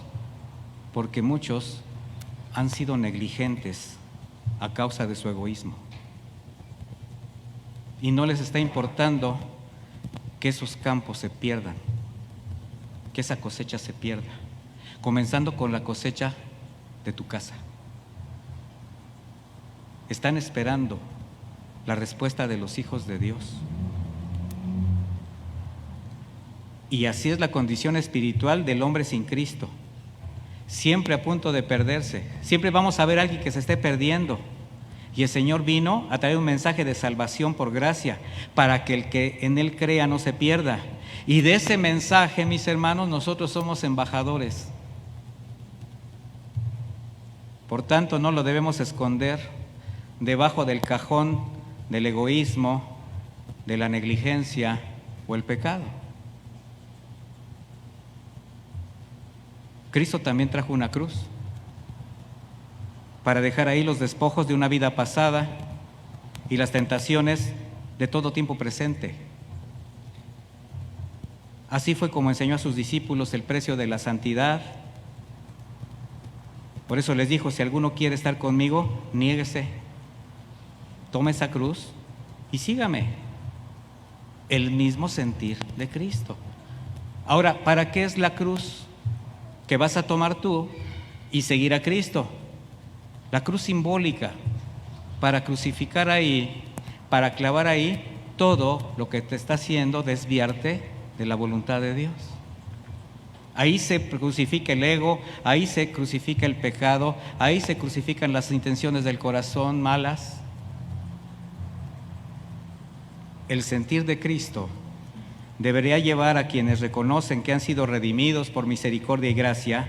Porque muchos han sido negligentes a causa de su egoísmo y no les está importando que esos campos se pierdan, que esa cosecha se pierda, comenzando con la cosecha de tu casa. Están esperando la respuesta de los hijos de Dios. Y así es la condición espiritual del hombre sin Cristo, siempre a punto de perderse. Siempre vamos a ver a alguien que se esté perdiendo. Y el Señor vino a traer un mensaje de salvación por gracia, para que el que en Él crea no se pierda. Y de ese mensaje, mis hermanos, nosotros somos embajadores. Por tanto, no lo debemos esconder debajo del cajón del egoísmo, de la negligencia o el pecado. Cristo también trajo una cruz para dejar ahí los despojos de una vida pasada y las tentaciones de todo tiempo presente. Así fue como enseñó a sus discípulos el precio de la santidad. Por eso les dijo: si alguno quiere estar conmigo, niéguese, tome esa cruz y sígame. El mismo sentir de Cristo. Ahora, ¿para qué es la cruz que vas a tomar tú y seguir a Cristo? La cruz simbólica, para crucificar ahí, para clavar ahí todo lo que te está haciendo desviarte de la voluntad de Dios. Ahí se crucifica el ego, ahí se crucifica el pecado, ahí se crucifican las intenciones del corazón malas. El sentir de Cristo debería llevar a quienes reconocen que han sido redimidos por misericordia y gracia,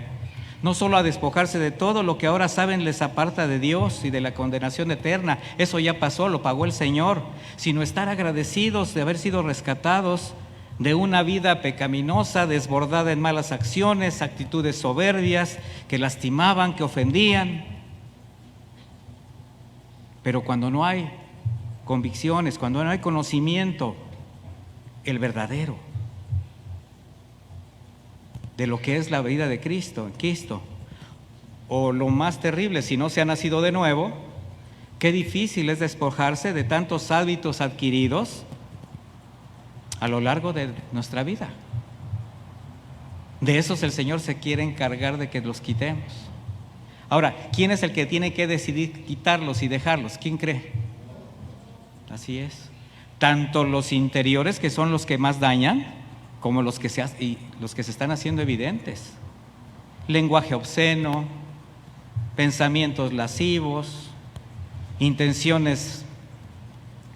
no solo a despojarse de todo lo que ahora saben les aparta de Dios y de la condenación eterna, eso ya pasó, lo pagó el Señor, sino estar agradecidos de haber sido rescatados de una vida pecaminosa, desbordada en malas acciones, actitudes soberbias, que lastimaban, que ofendían. Pero cuando no hay convicciones, cuando no hay conocimiento, el verdadero, de lo que es la vida de Cristo, en Cristo, o lo más terrible, si no se ha nacido de nuevo, qué difícil es despojarse de tantos hábitos adquiridos a lo largo de nuestra vida. De esos el Señor se quiere encargar de que los quitemos. Ahora, ¿quién es el que tiene que decidir quitarlos y dejarlos? ¿Quién cree? Así es. Tanto los interiores, que son los que más dañan, como los que se están haciendo evidentes. Lenguaje obsceno, pensamientos lascivos, intenciones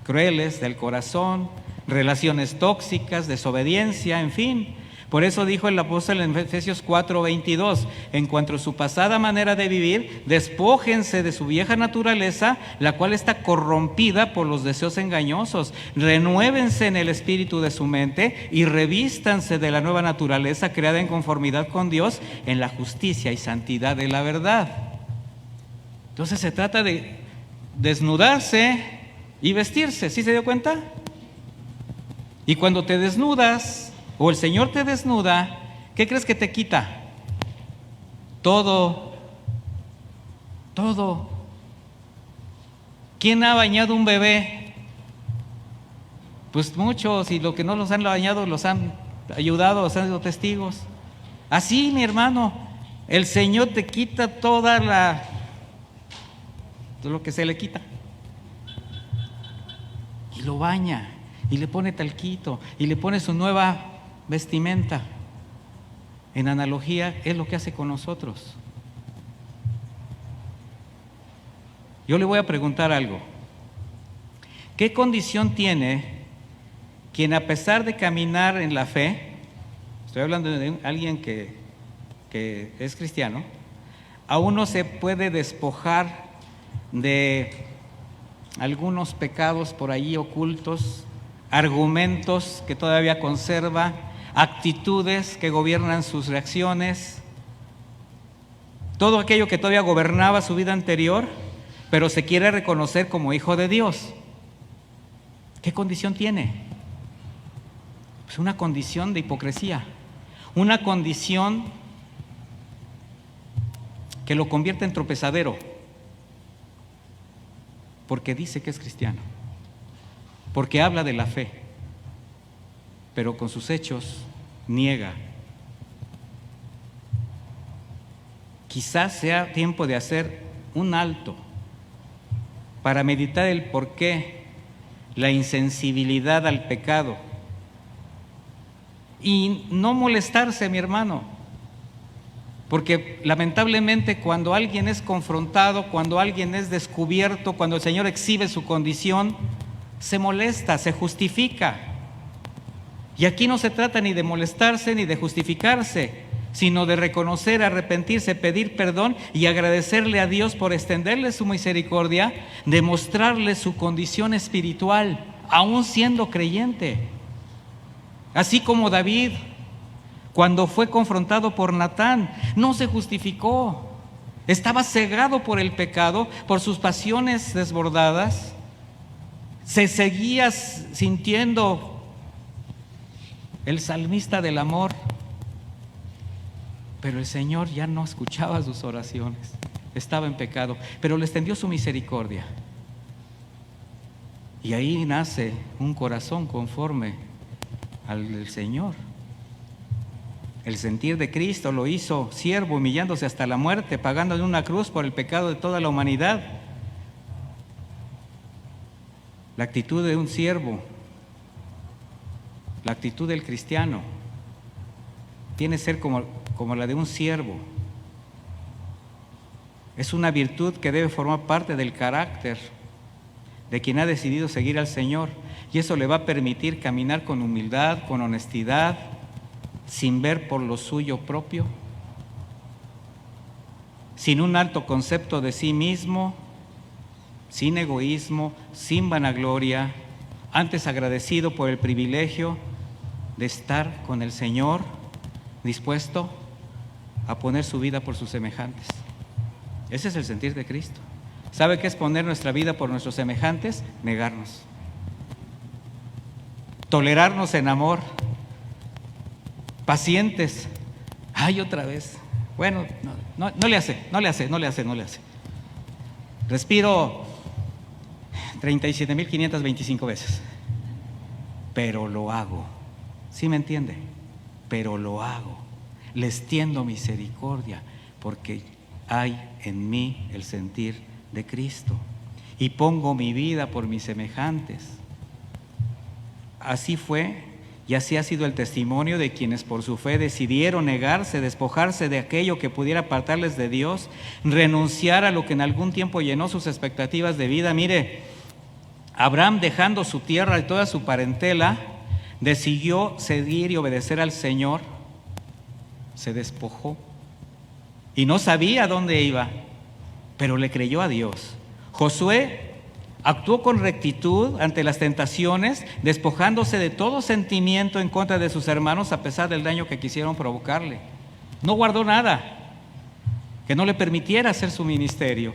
crueles del corazón, relaciones tóxicas, desobediencia, en fin. Por eso dijo el apóstol en Efesios 4:22, en cuanto a su pasada manera de vivir, despójense de su vieja naturaleza, la cual está corrompida por los deseos engañosos. Renuévense en el espíritu de su mente y revístanse de la nueva naturaleza creada en conformidad con Dios en la justicia y santidad de la verdad. Entonces se trata de desnudarse y vestirse, ¿sí se dio cuenta? Y cuando te desnudas, o el Señor te desnuda, ¿qué crees que te quita? Todo. ¿Quién ha bañado un bebé? Pues muchos, y los que no los han bañado los han ayudado, los han sido testigos. Así, mi hermano, el Señor te quita todo lo que se le quita. Y lo baña, y le pone talquito, y le pone su nueva vestimenta. En analogía, es lo que hace con nosotros. Yo le voy a preguntar algo. ¿Qué condición tiene quien, a pesar de caminar en la fe, estoy hablando de alguien que es cristiano, aún no se puede despojar de algunos pecados por allí ocultos, argumentos que todavía conserva, actitudes que gobiernan sus reacciones, todo aquello que todavía gobernaba su vida anterior, pero se quiere reconocer como hijo de Dios? ¿Qué condición tiene? Pues una condición de hipocresía, una condición que lo convierte en tropezadero, porque dice que es cristiano, porque habla de la fe, pero con sus hechos niega. Quizás sea tiempo de hacer un alto para meditar el porqué, la insensibilidad al pecado, y no molestarse, mi hermano, Porque lamentablemente cuando alguien es confrontado, cuando alguien es descubierto, cuando el Señor exhibe su condición, se molesta, se justifica. Y aquí no se trata ni de molestarse ni de justificarse, sino de reconocer, arrepentirse, pedir perdón y agradecerle a Dios por extenderle su misericordia, de mostrarle su condición espiritual, aún siendo creyente. Así como David, cuando fue confrontado por Natán, no se justificó. Estaba cegado por el pecado, por sus pasiones desbordadas. Se seguía sintiendo el salmista del amor, pero el Señor ya no escuchaba sus oraciones. Estaba en pecado, pero le extendió su misericordia. Y ahí nace un corazón conforme al del Señor. El sentir de Cristo lo hizo siervo, humillándose hasta la muerte, pagando en una cruz por el pecado de toda la humanidad. La actitud de un siervo, la actitud del cristiano, tiene que ser como la de un siervo. Es una virtud que debe formar parte del carácter de quien ha decidido seguir al Señor, y eso le va a permitir caminar con humildad, con honestidad, sin ver por lo suyo propio, sin un alto concepto de sí mismo, sin egoísmo, sin vanagloria, antes agradecido por el privilegio de estar con el Señor, dispuesto a poner su vida por sus semejantes. Ese es el sentir de Cristo. ¿Sabe qué es poner nuestra vida por nuestros semejantes? Negarnos. Tolerarnos en amor. Pacientes. Ay, otra vez. Bueno, no le hace. Respiro 37.525 veces. Pero lo hago. ¿Sí me entiende? Pero lo hago. Le extiendo misericordia porque hay en mí el sentir de Cristo y pongo mi vida por mis semejantes. Así fue y así ha sido el testimonio de quienes por su fe decidieron negarse, despojarse de aquello que pudiera apartarles de Dios, renunciar a lo que en algún tiempo llenó sus expectativas de vida. Mire, Abraham, dejando su tierra y toda su parentela, decidió seguir y obedecer al Señor. Se despojó y no sabía dónde iba, pero le creyó a Dios. Josué actuó con rectitud ante las tentaciones, despojándose de todo sentimiento en contra de sus hermanos a pesar del daño que quisieron provocarle. No guardó nada que no le permitiera hacer su ministerio.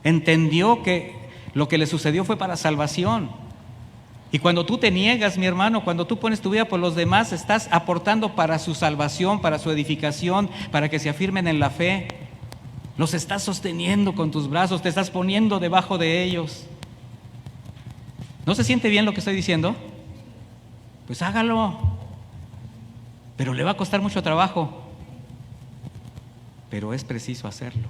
Entendió que lo que le sucedió fue para salvación. Y cuando tú te niegas, mi hermano, cuando tú pones tu vida por los demás, estás aportando para su salvación, para su edificación, para que se afirmen en la fe. Los estás sosteniendo con tus brazos, te estás poniendo debajo de ellos. ¿No se siente bien lo que estoy diciendo? Pues hágalo. Pero le va a costar mucho trabajo. Pero es preciso hacerlo.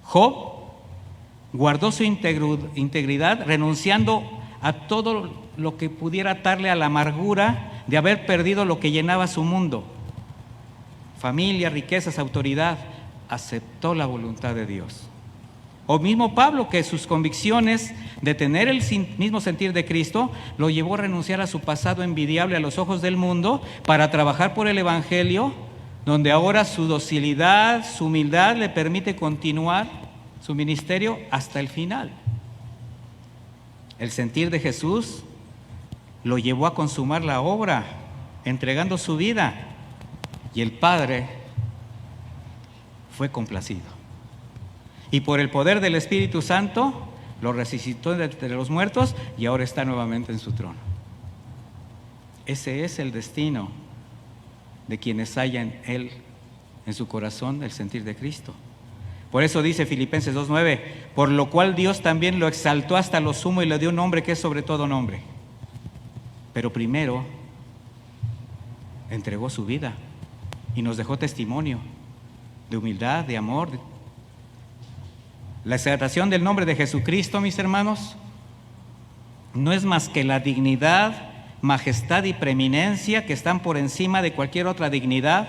Job guardó su integridad, renunciando a todo lo que pudiera atarle a la amargura de haber perdido lo que llenaba su mundo. Familia, riquezas, autoridad. Aceptó la voluntad de Dios. O mismo Pablo, que sus convicciones de tener el mismo sentir de Cristo lo llevó a renunciar a su pasado envidiable a los ojos del mundo para trabajar por el Evangelio, donde ahora su docilidad, su humildad le permite continuar su ministerio hasta el final. El sentir de Jesús lo llevó a consumar la obra, entregando su vida, y el Padre fue complacido. Y por el poder del Espíritu Santo lo resucitó de entre los muertos y ahora está nuevamente en su trono. Ese es el destino de quienes hallan en su corazón el sentir de Cristo. Por eso dice Filipenses 2:9, por lo cual Dios también lo exaltó hasta lo sumo y le dio un nombre que es sobre todo nombre. Pero primero entregó su vida y nos dejó testimonio de humildad, de amor. La exaltación del nombre de Jesucristo, mis hermanos, no es más que la dignidad majestad y preeminencia que están por encima de cualquier otra dignidad.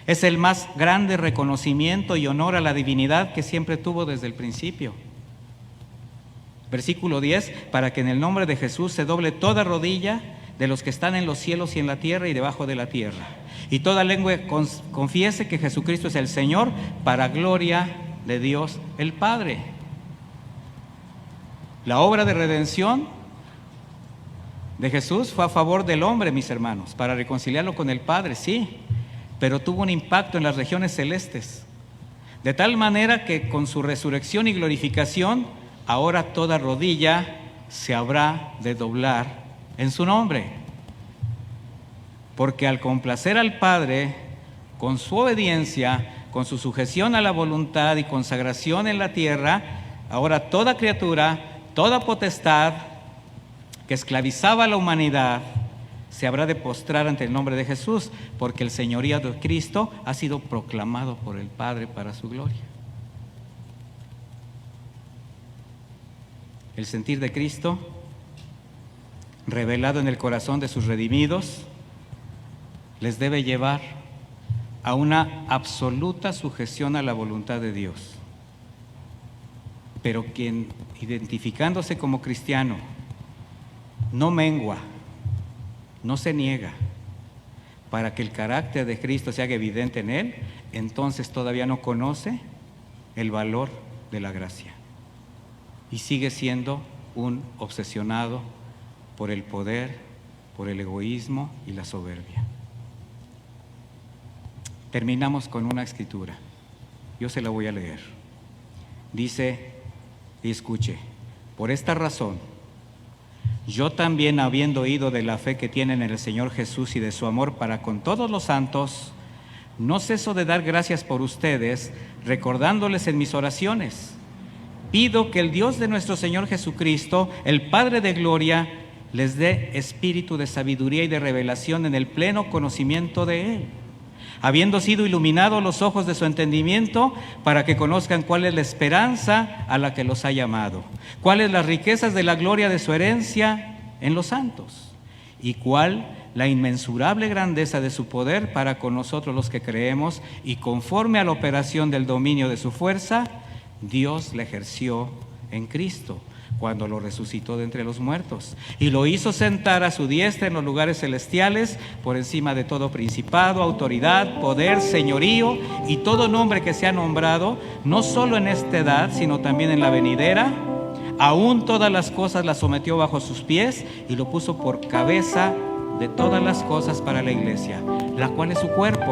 Es el más grande reconocimiento y honor a la divinidad que siempre tuvo desde el principio. Versículo 10, para que en el nombre de Jesús se doble toda rodilla de los que están en los cielos y en la tierra y debajo de la tierra, y toda lengua confiese que Jesucristo es el Señor, para gloria de Dios el Padre. La obra de redención de Jesús fue a favor del hombre, mis hermanos, para reconciliarlo con el Padre, sí, pero tuvo un impacto en las regiones celestes, de tal manera que con su resurrección y glorificación, ahora toda rodilla se habrá de doblar en su nombre. Porque al complacer al Padre, con su obediencia, con su sujeción a la voluntad y consagración en la tierra, ahora toda criatura, toda potestad que esclavizaba a la humanidad, se habrá de postrar ante el nombre de Jesús, porque el señorío de Cristo ha sido proclamado por el Padre para su gloria. El sentir de Cristo, revelado en el corazón de sus redimidos, les debe llevar a una absoluta sujeción a la voluntad de Dios. Pero quien, identificándose como cristiano, no mengua, no se niega para que el carácter de Cristo se haga evidente en él, entonces todavía no conoce el valor de la gracia y sigue siendo un obsesionado por el poder, por el egoísmo y la soberbia. Terminamos con una escritura. Yo se la voy a leer. Dice, y escuche, por esta razón, yo también, habiendo oído de la fe que tienen en el Señor Jesús y de su amor para con todos los santos, no ceso de dar gracias por ustedes, recordándoles en mis oraciones. Pido que el Dios de nuestro Señor Jesucristo, el Padre de gloria, les dé espíritu de sabiduría y de revelación en el pleno conocimiento de Él, habiendo sido iluminados los ojos de su entendimiento, para que conozcan cuál es la esperanza a la que los ha llamado, cuáles las riquezas de la gloria de su herencia en los santos, y cuál la inmensurable grandeza de su poder para con nosotros los que creemos, y conforme a la operación del dominio de su fuerza, Dios la ejerció en Cristo, cuando lo resucitó de entre los muertos, y lo hizo sentar a su diestra en los lugares celestiales, por encima de todo principado, autoridad, poder, señorío y todo nombre que sea nombrado, no solo en esta edad, sino también en la venidera. Aún todas las cosas las sometió bajo sus pies y lo puso por cabeza de todas las cosas para la iglesia, la cual es su cuerpo,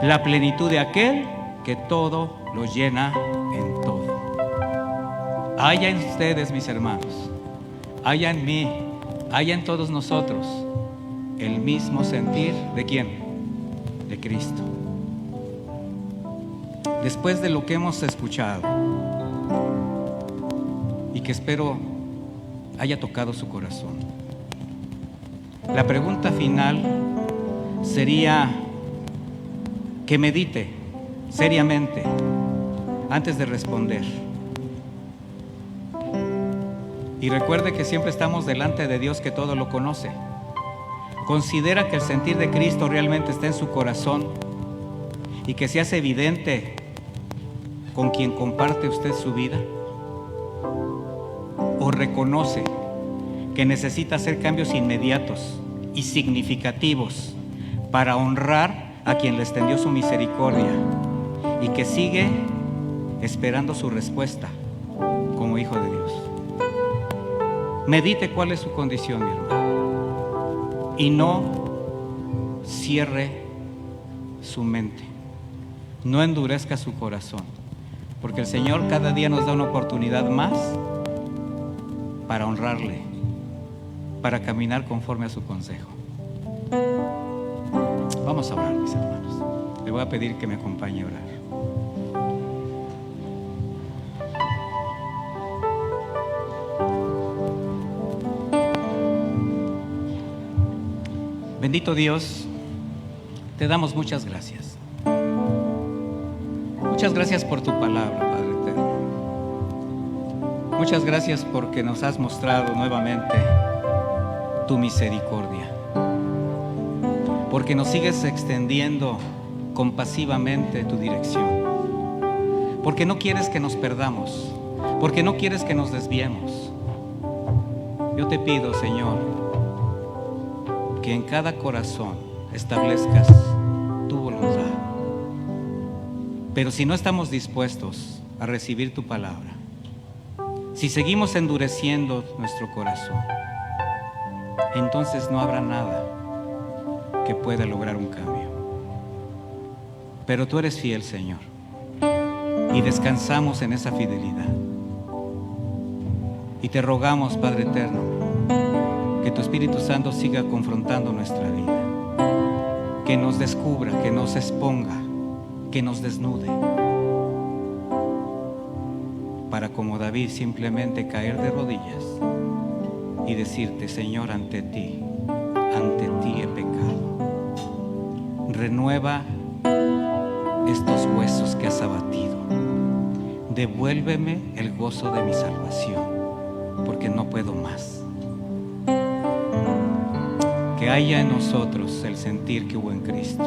la plenitud de aquel que todo lo llena en todo. Haya en ustedes, mis hermanos, haya en mí, haya en todos nosotros el mismo sentir ¿de quién? De Cristo. Después de lo que hemos escuchado y que espero haya tocado su corazón, la pregunta final sería que medite seriamente antes de responder. Y recuerde que siempre estamos delante de Dios, que todo lo conoce. Considera que el sentir de Cristo realmente está en su corazón y que se hace evidente con quien comparte usted su vida. O reconoce que necesita hacer cambios inmediatos y significativos para honrar a quien le extendió su misericordia y que sigue esperando su respuesta como hijo de Dios. Medite cuál es su condición, mi hermano, y no cierre su mente, no endurezca su corazón, porque el Señor cada día nos da una oportunidad más para honrarle, para caminar conforme a su consejo. Vamos a orar, mis hermanos. Le voy a pedir que me acompañe a orar. Bendito Dios, te damos muchas gracias. Muchas gracias por tu palabra, Padre eterno. Muchas gracias porque nos has mostrado nuevamente tu misericordia, porque nos sigues extendiendo compasivamente tu dirección, porque no quieres que nos perdamos, porque no quieres que nos desviemos. Yo te pido, Señor, que en cada corazón establezcas tu voluntad. Pero si no estamos dispuestos a recibir tu palabra, si seguimos endureciendo nuestro corazón, entonces no habrá nada que pueda lograr un cambio. Pero tú eres fiel, Señor, y descansamos en esa fidelidad. Y te rogamos, Padre eterno, que tu Espíritu Santo siga confrontando nuestra vida, que nos descubra, que nos exponga, que nos desnude, para, como David, simplemente caer de rodillas y decirte: Señor, ante ti he pecado. Renueva estos huesos que has abatido. Devuélveme el gozo de mi salvación, porque no puedo más. Que haya en nosotros el sentir que hubo en Cristo.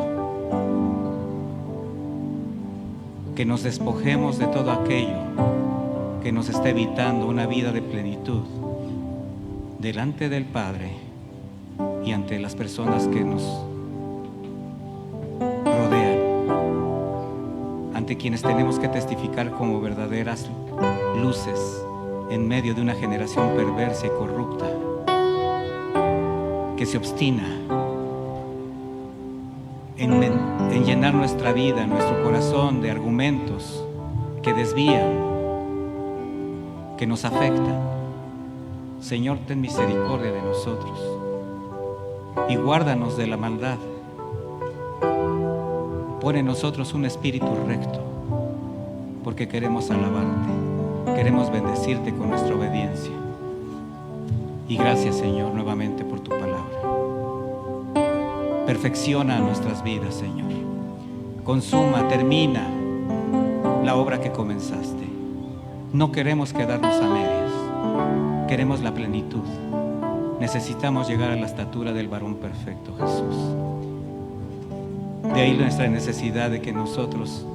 Que nos despojemos de todo aquello que nos está evitando una vida de plenitud delante del Padre y ante las personas que nos rodean, ante quienes tenemos que testificar como verdaderas luces en medio de una generación perversa y corrupta que se obstina en llenar nuestra vida, nuestro corazón de argumentos que desvían, que nos afectan. Señor, ten misericordia de nosotros y guárdanos de la maldad. Pon en nosotros un espíritu recto, porque queremos alabarte, queremos bendecirte con nuestra obediencia. Y gracias, Señor, nuevamente por tu palabra. Perfecciona nuestras vidas, Señor. Consuma, termina la obra que comenzaste. No queremos quedarnos a medias, queremos la plenitud. Necesitamos llegar a la estatura del varón perfecto, Jesús. De ahí nuestra necesidad de que nosotros,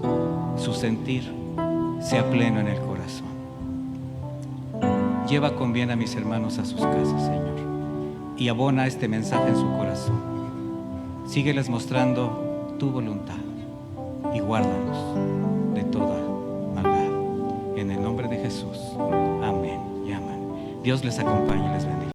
su sentir, sea pleno en el corazón. Lleva con bien a mis hermanos a sus casas, Señor, y abona este mensaje en su corazón. Sígueles mostrando tu voluntad y guárdanos de toda maldad. En el nombre de Jesús. Amén y amén. Dios les acompañe y les bendiga.